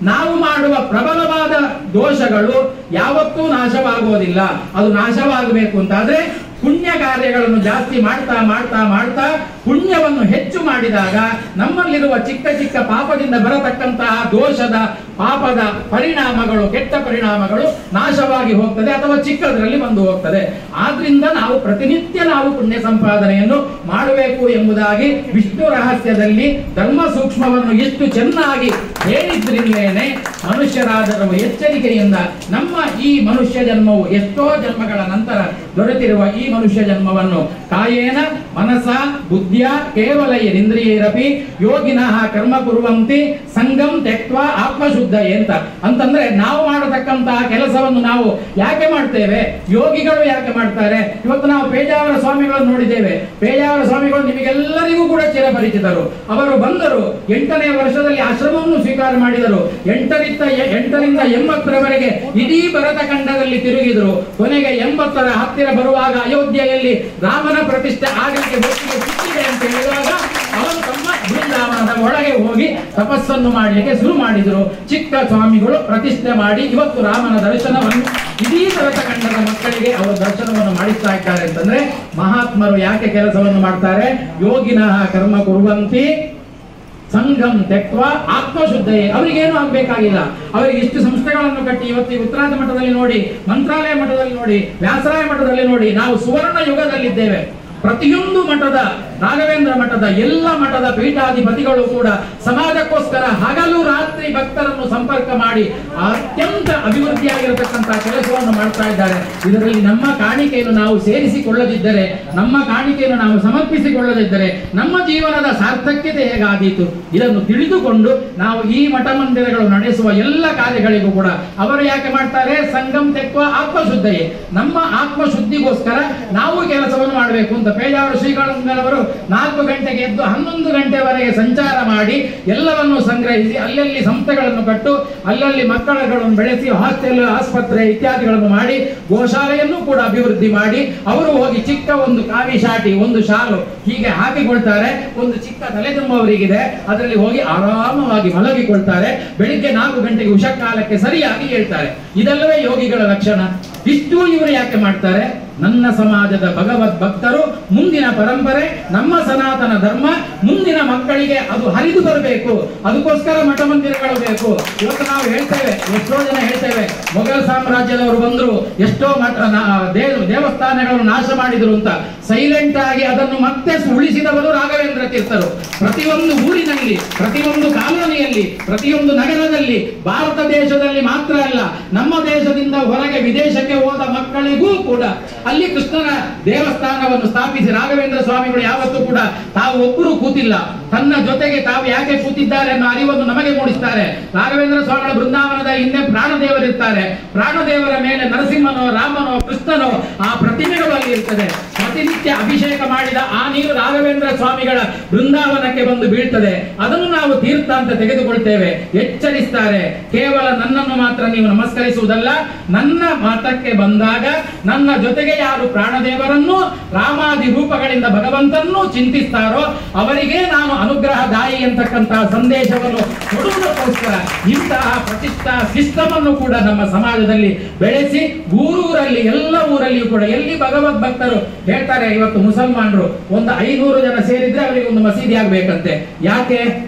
ನಾವು ಮಾಡುವ ಪ್ರಬಲವಾದ ದೋಷಗಳು ಯಾವತ್ತೂ ನಾಶವಾಗುವುದಿಲ್ಲ. ಅದು ನಾಶವಾಗಬೇಕು ಅಂತಾದ್ರೆ ಪುಣ್ಯ ಕಾರ್ಯಗಳನ್ನು ಜಾಸ್ತಿ ಮಾಡ್ತಾ ಮಾಡ್ತಾ ಮಾಡ್ತಾ ಪುಣ್ಯವನ್ನು ಹೆಚ್ಚು ಮಾಡಿದಾಗ ನಮ್ಮಲ್ಲಿರುವ ಚಿಕ್ಕ ಚಿಕ್ಕ ಪಾಪದಿಂದ ಬರತಕ್ಕಂತಹ ದೋಷದ ಪಾಪದ ಪರಿಣಾಮಗಳು, ಕೆಟ್ಟ ಪರಿಣಾಮಗಳು ನಾಶವಾಗಿ ಹೋಗ್ತದೆ ಅಥವಾ ಚಿಕ್ಕದರಲ್ಲಿ ಬಂದು ಹೋಗ್ತದೆ. ಆದ್ರಿಂದ ನಾವು ಪ್ರತಿನಿತ್ಯ ನಾವು ಪುಣ್ಯ ಸಂಪಾದನೆಯನ್ನು ಮಾಡಬೇಕು ಎಂಬುದಾಗಿ ವಿಷ್ಣು ರಹಸ್ಯದಲ್ಲಿ ಧರ್ಮ ಸೂಕ್ಷ್ಮವನ್ನು ಎಷ್ಟು ಚೆನ್ನಾಗಿ ಹೇಳಿದ್ರಿಂದಲೇ ಮನುಷ್ಯರಾದರೂ ಎಚ್ಚರಿಕೆಯಿಂದ ನಮ್ಮ ಈ ಮನುಷ್ಯ ಜನ್ಮವು ಎಷ್ಟೋ ಜನ್ಮಗಳ ನಂತರ ದೊರೆತಿರುವ ಈ ಮನುಷ್ಯ ಜನ್ಮವನ್ನು ಕಾಯೇನ ಮನಸ ಬುದ್ಧಿಯ ಕೇವಲ ಇಂದ್ರಿಯೈರಪಿ ಯೋಗಿನಃ ಕರ್ಮ ಕುರುವಂತಿ ಸಂಗಂ ತ್ಯಕ್ವಾ ಆತ್ಮಶುದ್ಧಯೇ ಅಂತಂದ್ರೆ ನಾವು ಮಾಡತಕ್ಕಂತಹ ಕೆಲಸವನ್ನು ನಾವು ಯಾಕೆ ಮಾಡ್ತೇವೆ, ಯೋಗಿಗಳು ಯಾಕೆ ಮಾಡ್ತಾರೆ? ಇವತ್ತು ನಾವು ಪೇಜಾವರ ಸ್ವಾಮಿಗಳನ್ನು ನೋಡಿದ್ದೇವೆ. ಪೇಜಾವರ ಸ್ವಾಮಿಗಳು ನಿಮಗೆಲ್ಲರಿಗೂ ಕೂಡ ಚಿರಪರಿಚಿತರು. ಅವರು ಬಂದರು, 8ನೇ ವರ್ಷದಲ್ಲಿ ಆಶ್ರಮವನ್ನು ಸ್ವೀಕಾರ ಮಾಡಿದರು. 8ರಿಂದ 80ರವರೆಗೆ ಇಡೀ ಭರತಖಂಡದಲ್ಲಿ ತಿರುಗಿದರು. ಕೊನೆಗೆ 80ರ ಹತ್ತಿರ ಬರುವಾಗ ಅಯೋಧ್ಯೆಯಲ್ಲಿ ರಾಮನ ಪ್ರತಿಷ್ಠೆ ಆಗಲಿಕ್ಕೆ ಒಪ್ಪಿಗೆ ಸಿಕ್ಕಿದೆ ಅಂತ ಹೇಳಿದಾಗ ಅವರು ತಮ್ಮ ಬೃಂದಾವನದ ಒಳಗೆ ಹೋಗಿ ತಪಸ್ಸನ್ನು ಮಾಡಲಿಕ್ಕೆ ಶುರು ಮಾಡಿದರು. ಚಿಕ್ಕ ಸ್ವಾಮಿಗಳು ಪ್ರತಿಷ್ಠೆ ಮಾಡಿ ಇವತ್ತು ರಾಮನ ದರ್ಶನವನ್ನು ಇಡೀ ಭರತಖಂಡದ ಮಕ್ಕಳಿಗೆ ಅವರ ದರ್ಶನವನ್ನು ಮಾಡಿಸ್ತಾ ಇದ್ದಾರೆ. ಅಂತಂದ್ರೆ ಮಹಾತ್ಮರು ಯಾಕೆ ಕೆಲಸವನ್ನು ಮಾಡ್ತಾರೆ? ಯೋಗಿನಃ ಕರ್ಮ ಕುರುವಂತಿ ಸಂಘಂ ತ್ಯಕ್ವ ಆತ್ಮಶುದ್ಧಯೇ. ಅವರಿಗೇನು ಆಗ್ಬೇಕಾಗಿಲ್ಲ. ಅವರಿಗೆ ಇಷ್ಟು ಸಂಸ್ಥೆಗಳನ್ನು ಕಟ್ಟಿ ಇವತ್ತು ಉತ್ತರಾದ ಮಠದಲ್ಲಿ ನೋಡಿ, ಮಂತ್ರಾಲಯ ಮಠದಲ್ಲಿ ನೋಡಿ, ವ್ಯಾಸರಾಯ ಮಠದಲ್ಲಿ ನೋಡಿ, ನಾವು ಸುವರ್ಣ ಯುಗದಲ್ಲಿದ್ದೇವೆ. ಪ್ರತಿಯೊಂದು ಮಠದ, ರಾಘವೇಂದ್ರ ಮಠದ ಎಲ್ಲ ಮಠದ ಪೀಠಾಧಿಪತಿಗಳು ಕೂಡ ಸಮಾಜಕ್ಕೋಸ್ಕರ ಹಗಲು ರಾತ್ರಿ ಭಕ್ತರನ್ನು ಸಂಪರ್ಕ ಮಾಡಿ ಅತ್ಯಂತ ಅಭಿವೃದ್ಧಿಯಾಗಿರತಕ್ಕಂತಹ ಕೆಲಸವನ್ನು ಮಾಡ್ತಾ ಇದ್ದಾರೆ. ಇದರಲ್ಲಿ ನಮ್ಮ ಕಾಣಿಕೆಯನ್ನು ನಾವು ಸೇರಿಸಿಕೊಳ್ಳದಿದ್ದರೆ, ನಮ್ಮ ಕಾಣಿಕೆಯನ್ನು ನಾವು ಸಮರ್ಪಿಸಿಕೊಳ್ಳದಿದ್ದರೆ ನಮ್ಮ ಜೀವನದ ಸಾರ್ಥಕ್ಯತೆ ಹೇಗಾದೀತು? ಇದನ್ನು ತಿಳಿದುಕೊಂಡು ನಾವು ಈ ಮಠ ಮಂದಿರಗಳು ನಡೆಸುವ ಎಲ್ಲ ಕಾರ್ಯಗಳಿಗೂ ಕೂಡ ಅವರು ಯಾಕೆ ಮಾಡ್ತಾರೆ? ಸಂಗಮ್ ತ್ಯಕ್ವ ಆತ್ಮಶುದ್ಧಯೇ. ನಮ್ಮ ಆತ್ಮಶುದ್ಧಿಗೋಸ್ಕರ ನಾವು ಕೆಲಸವನ್ನು ಮಾಡಬೇಕು ಅಂತ ಪೇಜಾವರ ಶ್ರೀಗಳವರು 4 ಗಂಟೆಗೆ ಎದ್ದು 11 ಗಂಟೆವರೆಗೆ ಸಂಚಾರ ಮಾಡಿ ಎಲ್ಲವನ್ನು ಸಂಗ್ರಹಿಸಿ ಅಲ್ಲಲ್ಲಿ ಸಂಸ್ಥೆಗಳನ್ನು ಕಟ್ಟು ಅಲ್ಲಲ್ಲಿ ಮಕ್ಕಳುಗಳನ್ನು ಬೆಳೆಸಿ ಹಾಸ್ಟೆಲ್, ಆಸ್ಪತ್ರೆ ಇತ್ಯಾದಿಗಳನ್ನು ಮಾಡಿ ಗೋಶಾಲೆಯನ್ನು ಕೂಡ ಅಭಿವೃದ್ಧಿ ಮಾಡಿ ಅವರು ಹೋಗಿ ಚಿಕ್ಕ ಒಂದು ಕಾವಿ ಶಾಟಿ, ಒಂದು ಶಾಲು ಹೀಗೆ ಹಾಕಿಕೊಳ್ತಾರೆ. ಒಂದು ಚಿಕ್ಕ ತಲೆದುಂಬ ಅವರಿಗಿದೆ, ಅದರಲ್ಲಿ ಹೋಗಿ ಆರಾಮವಾಗಿ ಮಲಗಿಕೊಳ್ತಾರೆ. ಬೆಳಿಗ್ಗೆ 4 ಗಂಟೆಗೆ ಉಷಕಾಲಕ್ಕೆ ಸರಿಯಾಗಿ ಹೇಳ್ತಾರೆ. ಇದಲ್ಲವೇ ಯೋಗಿಗಳ ಲಕ್ಷಣ. ಇಷ್ಟು ಇವರು ಯಾಕೆ ಮಾಡ್ತಾರೆ? ನನ್ನ ಸಮಾಜದ ಭಗವದ್ ಭಕ್ತರು, ಮುಂದಿನ ಪರಂಪರೆ, ನಮ್ಮ ಸನಾತನ ಧರ್ಮ ಮುಂದಿನ ಮಕ್ಕಳಿಗೆ ಅದು ಹರಿದು ಬರಬೇಕು. ಅದಕ್ಕೋಸ್ಕರ ಮಠ ಮಂದಿರಗಳು ಬೇಕು. ಇವತ್ತು ನಾವು ಹೇಳ್ತೇವೆ, ಎಷ್ಟೋ ಜನ ಹೇಳ್ತೇವೆ, ಮೊಘಲ್ ಸಾಮ್ರಾಜ್ಯದವರು ಬಂದ್ರು, ಎಷ್ಟೋ ದೇವಸ್ಥಾನಗಳನ್ನು ನಾಶ ಮಾಡಿದ್ರು ಅಂತ. ಸೈಲೆಂಟ್ ಆಗಿ ಅದನ್ನು ಮತ್ತೆ ಉಳಿಸಿದವರು ರಾಘವೇಂದ್ರ ತೀರ್ಥರು. ಪ್ರತಿಯೊಂದು ಊರಿನಲ್ಲಿ, ಪ್ರತಿಯೊಂದು ಕಾಲೋನಿಯಲ್ಲಿ, ಪ್ರತಿಯೊಂದು ನಗರದಲ್ಲಿ, ಭಾರತ ದೇಶದಲ್ಲಿ ಮಾತ್ರ ಅಲ್ಲ, ನಮ್ಮ ದೇಶದಿಂದ ಹೊರಗೆ ವಿದೇಶಕ್ಕೆ ಹೋದ ಮಕ್ಕಳಿಗೂ ಕೂಡ ಅಲ್ಲಿ ಕೃಷ್ಣನ ದೇವಸ್ಥಾನವನ್ನು ಸ್ಥಾಪಿಸಿ ರಾಘವೇಂದ್ರ ಸ್ವಾಮಿಗಳು ಯಾವತ್ತೂ ಕೂಡ ತಾವು ಒಬ್ಬರು ಕೂತಿಲ್ಲ. ತನ್ನ ಜೊತೆಗೆ ತಾವು ಯಾಕೆ ಕೂತಿದ್ದಾರೆ ಅನ್ನೋ ಅರಿವನ್ನು ನಮಗೆ ಮೂಡಿಸ್ತಾರೆ. ರಾಘವೇಂದ್ರ ಸ್ವಾಮಿಗಳ ಬೃಂದಾವನದ ಹಿಂದೆ ಪ್ರಾಣದೇವರಿರ್ತಾರೆ. ಪ್ರಾಣದೇವರ ಮೇಲೆ ನರಸಿಂಹನೋ, ರಾಮನೋ, ಕೃಷ್ಣನೋ ಆ ಪ್ರತಿಮೆಗಳು ಅಲ್ಲಿ ಇರ್ತದೆ. ಪ್ರತಿನಿತ್ಯ ಅಭಿಷೇಕ ಮಾಡಿದ ಆ ನೀರು ರಾಘವೇಂದ್ರ ಸ್ವಾಮಿಗಳ ಬೃಂದಾವನಕ್ಕೆ ಬಂದು ಬೀಳ್ತದೆ. ಅದನ್ನು ನಾವು ತೀರ್ಥ ಅಂತ ತೆಗೆದುಕೊಳ್ತೇವೆ. ಎಚ್ಚರಿಸ್ತಾರೆ, ಕೇವಲ ನನ್ನನ್ನು ಮಾತ್ರ ನೀವು ನಮಸ್ಕರಿಸುವುದಲ್ಲ, ನನ್ನ ಮಠಕ್ಕೆ ಬಂದಾಗ ನನ್ನ ಜೊತೆಗೆ ಯಾರು ಪ್ರಾಣದೇವರನ್ನು, ರಾಮಾದಿ ರೂಪಗಳಿಂದ ಭಗವಂತನನ್ನು ಚಿಂತಿಸ್ತಾರೋ ಅವರಿಗೆ ನಾನು ಅನುಗ್ರಹದಾಯಿ ಅಂತಕ್ಕಂತಹ ಸಂದೇಶವನ್ನು ಕೊಡುವುದಕ್ಕೋಸ್ಕರ ಇಂತಹ ಪ್ರತಿಷ್ಠಾ ಸಿಸ್ಟಮ್ ಅನ್ನು ಕೂಡ ನಮ್ಮ ಸಮಾಜದಲ್ಲಿ ಬೆಳೆಸಿ ಊರೂರಲ್ಲಿ, ಎಲ್ಲ ಊರಲ್ಲಿಯೂ ಕೂಡ ಎಲ್ಲಿ ಭಗವದ್ ಭಕ್ತರು ಹೇಳ್ತಾರೆ, ಇವತ್ತು ಮುಸಲ್ಮಾನರು ಒಂದು 500 ಜನ ಸೇರಿದ್ರೆ ಅವರಿಗೆ ಒಂದು ಮಸೀದಿ ಆಗ್ಬೇಕಂತೆ. ಯಾಕೆ?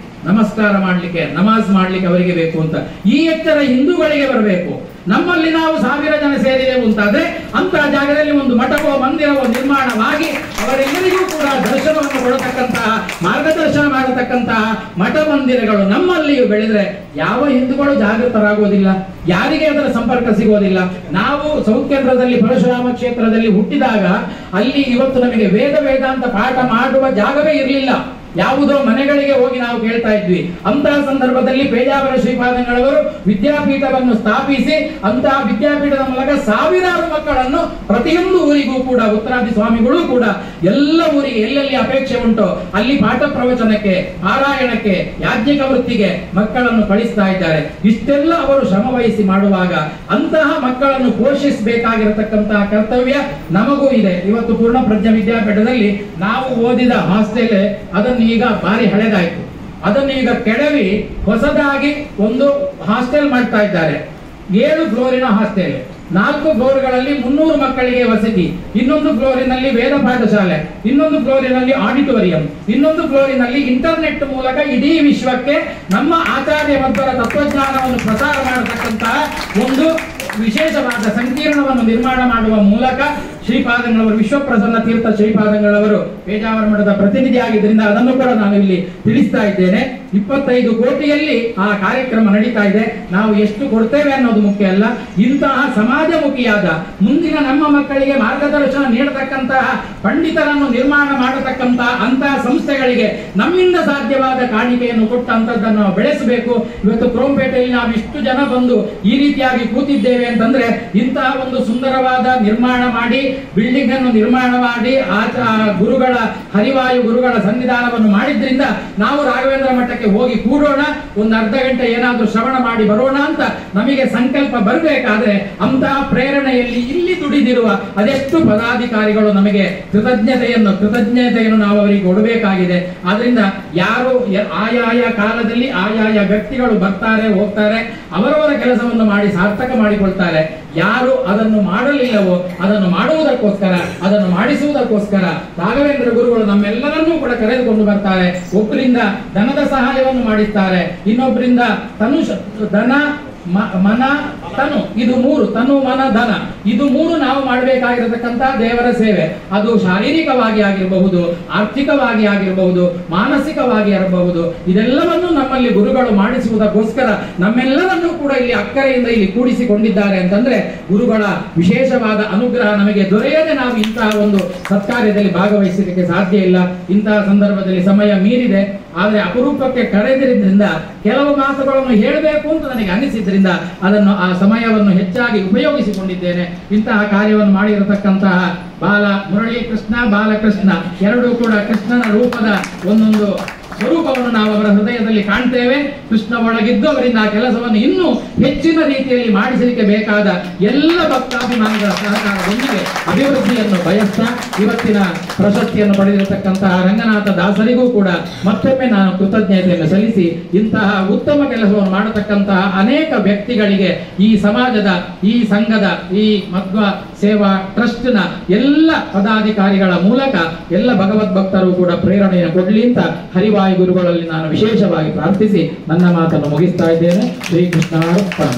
ನಮಸ್ಕಾರ ಮಾಡ್ಲಿಕ್ಕೆ, ನಮಾಜ್ ಮಾಡ್ಲಿಕ್ಕೆ ಅವರಿಗೆ ಬೇಕು ಅಂತ. ಈ ಎಚ್ಚರ ಹಿಂದೂಗಳಿಗೆ ಬರಬೇಕು. ನಮ್ಮಲ್ಲಿ ನಾವು 1000 ಜನ ಸೇರಿದೆವು ಅಂತಾದ್ರೆ ಅಂತಹ ಜಾಗದಲ್ಲಿ ಒಂದು ಮಠವೋ ಮಂದಿರವೋ ನಿರ್ಮಾಣವಾಗಿ ಅವರೆಲ್ಲರಿಗೂ ಕೂಡ ದರ್ಶನವನ್ನು ಕೊಡತಕ್ಕಂತಹ, ಮಾರ್ಗದರ್ಶನ ಮಾಡತಕ್ಕಂತಹ ಮಠ ಮಂದಿರಗಳು ನಮ್ಮಲ್ಲಿಯೂ ಬೆಳೆದ್ರೆ ಯಾವ ಹಿಂದೂಗಳು ಜಾಗೃತರಾಗೋದಿಲ್ಲ, ಯಾರಿಗೆ ಅದರ ಸಂಪರ್ಕ ಸಿಗೋದಿಲ್ಲ. ನಾವು ಸೌಖ್ಯೇಂದ್ರದಲ್ಲಿ ಪರಶುರಾಮ ಕ್ಷೇತ್ರದಲ್ಲಿ ಹುಟ್ಟಿದಾಗ ಅಲ್ಲಿ ಇವತ್ತು ನಮಗೆ ವೇದಾಂತ ಪಾಠ ಮಾಡುವ ಜಾಗವೇ ಇರಲಿಲ್ಲ. ಯಾವುದೋ ಮನೆಗಳಿಗೆ ಹೋಗಿ ನಾವು ಕೇಳ್ತಾ ಇದ್ವಿ. ಅಂತಹ ಸಂದರ್ಭದಲ್ಲಿ ಪೇಜಾವರ ಶ್ರೀಪಾದಂಗಳವರು ವಿದ್ಯಾಪೀಠವನ್ನು ಸ್ಥಾಪಿಸಿ ಅಂತಹ ವಿದ್ಯಾಪೀಠದ ಮೂಲಕ ಸಾವಿರಾರು ಮಕ್ಕಳನ್ನು ಪ್ರತಿಯೊಂದು ಊರಿಗೂ ಕೂಡ ಉತ್ತರಾದಿ ಸ್ವಾಮಿಗಳು ಕೂಡ ಎಲ್ಲ ಊರಿಗೆ ಎಲ್ಲೆಲ್ಲಿ ಅಪೇಕ್ಷೆ ಉಂಟೋ ಅಲ್ಲಿ ಪಾಠ ಪ್ರವಚನಕ್ಕೆ, ಪಾರಾಯಣಕ್ಕೆ, ಯಾಜ್ಞಿಕ ವೃತ್ತಿಗೆ ಮಕ್ಕಳನ್ನು ಕಳಿಸ್ತಾ ಇದ್ದಾರೆ. ಇಷ್ಟೆಲ್ಲ ಅವರು ಶ್ರಮ ವಹಿಸಿ ಮಾಡುವಾಗ ಅಂತಹ ಮಕ್ಕಳನ್ನು ಪೋಷಿಸಬೇಕಾಗಿರತಕ್ಕಂತಹ ಕರ್ತವ್ಯ ನಮಗೂ ಇದೆ. ಇವತ್ತು ಪೂರ್ಣ ಪ್ರಜ್ಞಾ ವಿದ್ಯಾಪೀಠದಲ್ಲಿ ನಾವು ಓದಿದ ಹಾಸ್ಟೆಲ್ ಅದನ್ನು ಈಗ ಬಾರಿ ಹಳೆದಾಯ್ತು. ಅದನ್ನು ಈಗ ಕೆಡವಿ ಹೊಸದಾಗಿ ಒಂದು ಹಾಸ್ಟೆಲ್ ಮಾಡ್ತಾ ಇದ್ದಾರೆ. 7 ಫ್ಲೋರಿನ ಹಾಸ್ಟೆಲ್, 4 ಫ್ಲೋರ್ಗಳಲ್ಲಿ 300 ಮಕ್ಕಳಿಗೆ ವಸತಿ, ಇನ್ನೊಂದು ಫ್ಲೋರಿನಲ್ಲಿ ವೇದ ಪಾಠಶಾಲೆ, ಇನ್ನೊಂದು ಫ್ಲೋರಿನಲ್ಲಿ ಆಡಿಟೋರಿಯಂ, ಇನ್ನೊಂದು ಫ್ಲೋರಿನಲ್ಲಿ ಇಂಟರ್ನೆಟ್ ಮೂಲಕ ಇಡೀ ವಿಶ್ವಕ್ಕೆ ನಮ್ಮ ಆಚಾರ್ಯ ಮಧ್ವರ ತತ್ವಜ್ಞಾನವನ್ನು ಪ್ರಸಾರ ಮಾಡತಕ್ಕಂತಹ ಒಂದು ವಿಶೇಷವಾದ ಸಂಕೀರ್ಣವನ್ನು ನಿರ್ಮಾಣ ಮಾಡುವ ಮೂಲಕ ಶ್ರೀಪಾದಂಗಳವರು ವಿಶ್ವಪ್ರಸನ್ನ ತೀರ್ಥ ಶ್ರೀಪಾದಂಗಳವರು ಪೇಜಾವರ ಮಠದ ಪ್ರತಿನಿಧಿ ಆಗಿದ್ದರಿಂದ ಅದನ್ನು ಕೂಡ ನಾನು ಇಲ್ಲಿ ತಿಳಿಸ್ತಾ ಇದ್ದೇನೆ. 25 ಕೋಟಿಯಲ್ಲಿ ಆ ಕಾರ್ಯಕ್ರಮ ನಡೀತಾ ಇದೆ. ನಾವು ಎಷ್ಟು ಕೊಡ್ತೇವೆ ಅನ್ನೋದು ಮುಖ್ಯ ಅಲ್ಲ, ಇಂತಹ ಸಮಾಜಮುಖಿಯಾದ ಮುಂದಿನ ನಮ್ಮ ಮಕ್ಕಳಿಗೆ ಮಾರ್ಗದರ್ಶನ ನೀಡತಕ್ಕಂತಹ ಪಂಡಿತರನ್ನು ನಿರ್ಮಾಣ ಮಾಡತಕ್ಕಂತಹ ಅಂತಹ ಸಂಸ್ಥೆಗಳಿಗೆ ನಮ್ಮಿಂದ ಸಾಧ್ಯವಾದ ಕಾಣಿಕೆಯನ್ನು ಕೊಟ್ಟಂತದ್ದನ್ನು ನಾವು ಬೆಳೆಸಬೇಕು. ಇವತ್ತು ಕ್ರೋಂಪೇಟೆಯಲ್ಲಿ ನಾವು ಇಷ್ಟು ಜನ ಬಂದು ಈ ರೀತಿಯಾಗಿ ಕೂತಿದ್ದೇವೆ ಅಂತಂದ್ರೆ ಇಂತಹ ಒಂದು ಸುಂದರವಾದ ನಿರ್ಮಾಣ ಮಾಡಿ, ಬಿಲ್ಡಿಂಗ್ ಅನ್ನು ನಿರ್ಮಾಣ ಮಾಡಿ, ಗುರುಗಳ ಹರಿವಾಯು ಗುರುಗಳ ಸನ್ನಿಧಾನವನ್ನು ಮಾಡಿದ್ರಿಂದ ನಾವು ರಾಘವೇಂದ್ರ ಮಠಕ್ಕೆ ಹೋಗಿ ಕೂಡೋಣ, ಒಂದು ಅರ್ಧ ಗಂಟೆ ಏನಾದ್ರೂ ಶ್ರವಣ ಮಾಡಿ ಬರೋಣ ಅಂತ ನಮಗೆ ಸಂಕಲ್ಪ ಬರಬೇಕಾದ್ರೆ ಅಂತಹ ಪ್ರೇರಣೆಯಲ್ಲಿ ಇಲ್ಲಿ ದುಡಿದಿರುವ ಅದೆಷ್ಟು ಪದಾಧಿಕಾರಿಗಳು ನಮಗೆ ಕೃತಜ್ಞತೆಯನ್ನು ನಾವು ಅವರಿಗೆ ಕೊಡಬೇಕಾಗಿದೆ. ಆದ್ರಿಂದ ಯಾರು ಆಯಾಯ ಕಾಲದಲ್ಲಿ ಆಯಾಯ ವ್ಯಕ್ತಿಗಳು ಬರ್ತಾರೆ ಹೋಗ್ತಾರೆ, ಅವರವರ ಕೆಲಸವನ್ನು ಮಾಡಿ ಸಾರ್ಥಕ ಮಾಡಿಕೊಳ್ತಾರೆ. ಯಾರು ಅದನ್ನು ಮಾಡಲಿಲ್ಲವೋ ಅದನ್ನು ಮಾಡುವುದಕ್ಕೋಸ್ಕರ, ಅದನ್ನು ಮಾಡಿಸುವುದಕ್ಕೋಸ್ಕರ ರಾಘವೇಂದ್ರ ಗುರುಗಳು ನಮ್ಮೆಲ್ಲರನ್ನೂ ಕೂಡ ಕರೆದುಕೊಂಡು ಬರ್ತಾರೆ. ಒಬ್ಬರಿಂದ ಧನದ ಸಹಾಯವನ್ನು ಮಾಡಿಸ್ತಾರೆ, ಇನ್ನೊಬ್ಬರಿಂದ ಧನ ಮನ ತನು, ಇದು 3 ತನು ಮನ ಧನ, ಇದು 3 ನಾವು ಮಾಡಬೇಕಾಗಿರತಕ್ಕಂತಹ ದೇವರ ಸೇವೆ. ಅದು ಶಾರೀರಿಕವಾಗಿ ಆಗಿರಬಹುದು, ಆರ್ಥಿಕವಾಗಿ ಆಗಿರಬಹುದು, ಮಾನಸಿಕವಾಗಿ ಇರಬಹುದು. ಇದೆಲ್ಲವನ್ನು ನಮ್ಮಲ್ಲಿ ಗುರುಗಳು ಮಾಡಿಸುವುದಕ್ಕೋಸ್ಕರ ನಮ್ಮೆಲ್ಲರನ್ನೂ ಕೂಡ ಇಲ್ಲಿ ಅಕ್ಕರೆಯಿಂದ ಇಲ್ಲಿ ಕೂಡಿಸಿಕೊಂಡಿದ್ದಾರೆ ಅಂತಂದ್ರೆ ಗುರುಗಳ ವಿಶೇಷವಾದ ಅನುಗ್ರಹ ನಮಗೆ ದೊರೆಯದೆ ನಾವು ಇಂತಹ ಒಂದು ಸತ್ಕಾರ್ಯದಲ್ಲಿ ಭಾಗವಹಿಸಲಿಕ್ಕೆ ಸಾಧ್ಯ ಇಲ್ಲ. ಇಂತಹ ಸಂದರ್ಭದಲ್ಲಿ ಸಮಯ ಮೀರಿದೆ, ಆದ್ರೆ ಅಪರೂಪಕ್ಕೆ ಕರೆದಿದ್ದರಿಂದ ಕೆಲವು ಮಾತುಗಳನ್ನು ಹೇಳಬೇಕು ಅಂತ ನನಗೆ ಅನಿಸಿದ್ರಿಂದ ಅದನ್ನು ಆ ಸಮಯವನ್ನು ಹೆಚ್ಚಾಗಿ ಉಪಯೋಗಿಸಿಕೊಂಡಿದ್ದೇನೆ. ಇಂತಹ ಕಾರ್ಯವನ್ನು ಮಾಡಿರತಕ್ಕಂತಹ ಮುರಳಿ ಕೃಷ್ಣ, ಬಾಲಕೃಷ್ಣ ಎರಡೂ ಕೂಡ ಕೃಷ್ಣನ ರೂಪದ ಒಂದೊಂದು ಸ್ವರೂಪವನ್ನು ನಾವು ಅವರ ಹೃದಯದಲ್ಲಿ ಕಾಣ್ತೇವೆ. ಕೃಷ್ಣ ಒಳಗಿದ್ದು ಅವರಿಂದ ಆ ಕೆಲಸವನ್ನು ಇನ್ನೂ ಹೆಚ್ಚಿನ ರೀತಿಯಲ್ಲಿ ಮಾಡಿಸಲಿಕ್ಕೆ ಬೇಕಾದ ಎಲ್ಲ ಭಕ್ತಾಭಿಮಾನಿಗಳ ಸಹಕಾರದೊಂದಿಗೆ ಅಭಿವೃದ್ಧಿಯನ್ನು ಬಯಸ್ತಾ ಇವತ್ತಿನ ಪ್ರಶಸ್ತಿಯನ್ನು ಪಡೆದಿರತಕ್ಕಂತಹ ರಂಗನಾಥ ದಾಸರಿಗೂ ಕೂಡ ಮತ್ತೊಮ್ಮೆ ನಾನು ಕೃತಜ್ಞತೆಯನ್ನು ಸಲ್ಲಿಸಿ ಇಂತಹ ಉತ್ತಮ ಕೆಲಸವನ್ನು ಮಾಡತಕ್ಕಂತಹ ಅನೇಕ ವ್ಯಕ್ತಿಗಳಿಗೆ ಈ ಸಮಾಜದ, ಈ ಸಂಘದ, ಈ ಮಧ್ವ ಸೇವಾ ಟ್ರಸ್ಟ್ನ ಎಲ್ಲ ಪದಾಧಿಕಾರಿಗಳ ಮೂಲಕ ಎಲ್ಲ ಭಗವದ್ಭಕ್ತರು ಕೂಡ ಪ್ರೇರಣೆಯನ್ನು ಕೊಡಲಿ ಅಂತ ಹರಿವಾಯು ಗುರುಗಳಲ್ಲಿ ನಾನು ವಿಶೇಷವಾಗಿ ಪ್ರಾರ್ಥಿಸಿ ನನ್ನ ಮಾತನ್ನು ಮುಗಿಸ್ತಾ ಇದ್ದೇನೆ. ಶ್ರೀಕೃಷ್ಣ ಅರ್ಪಣ.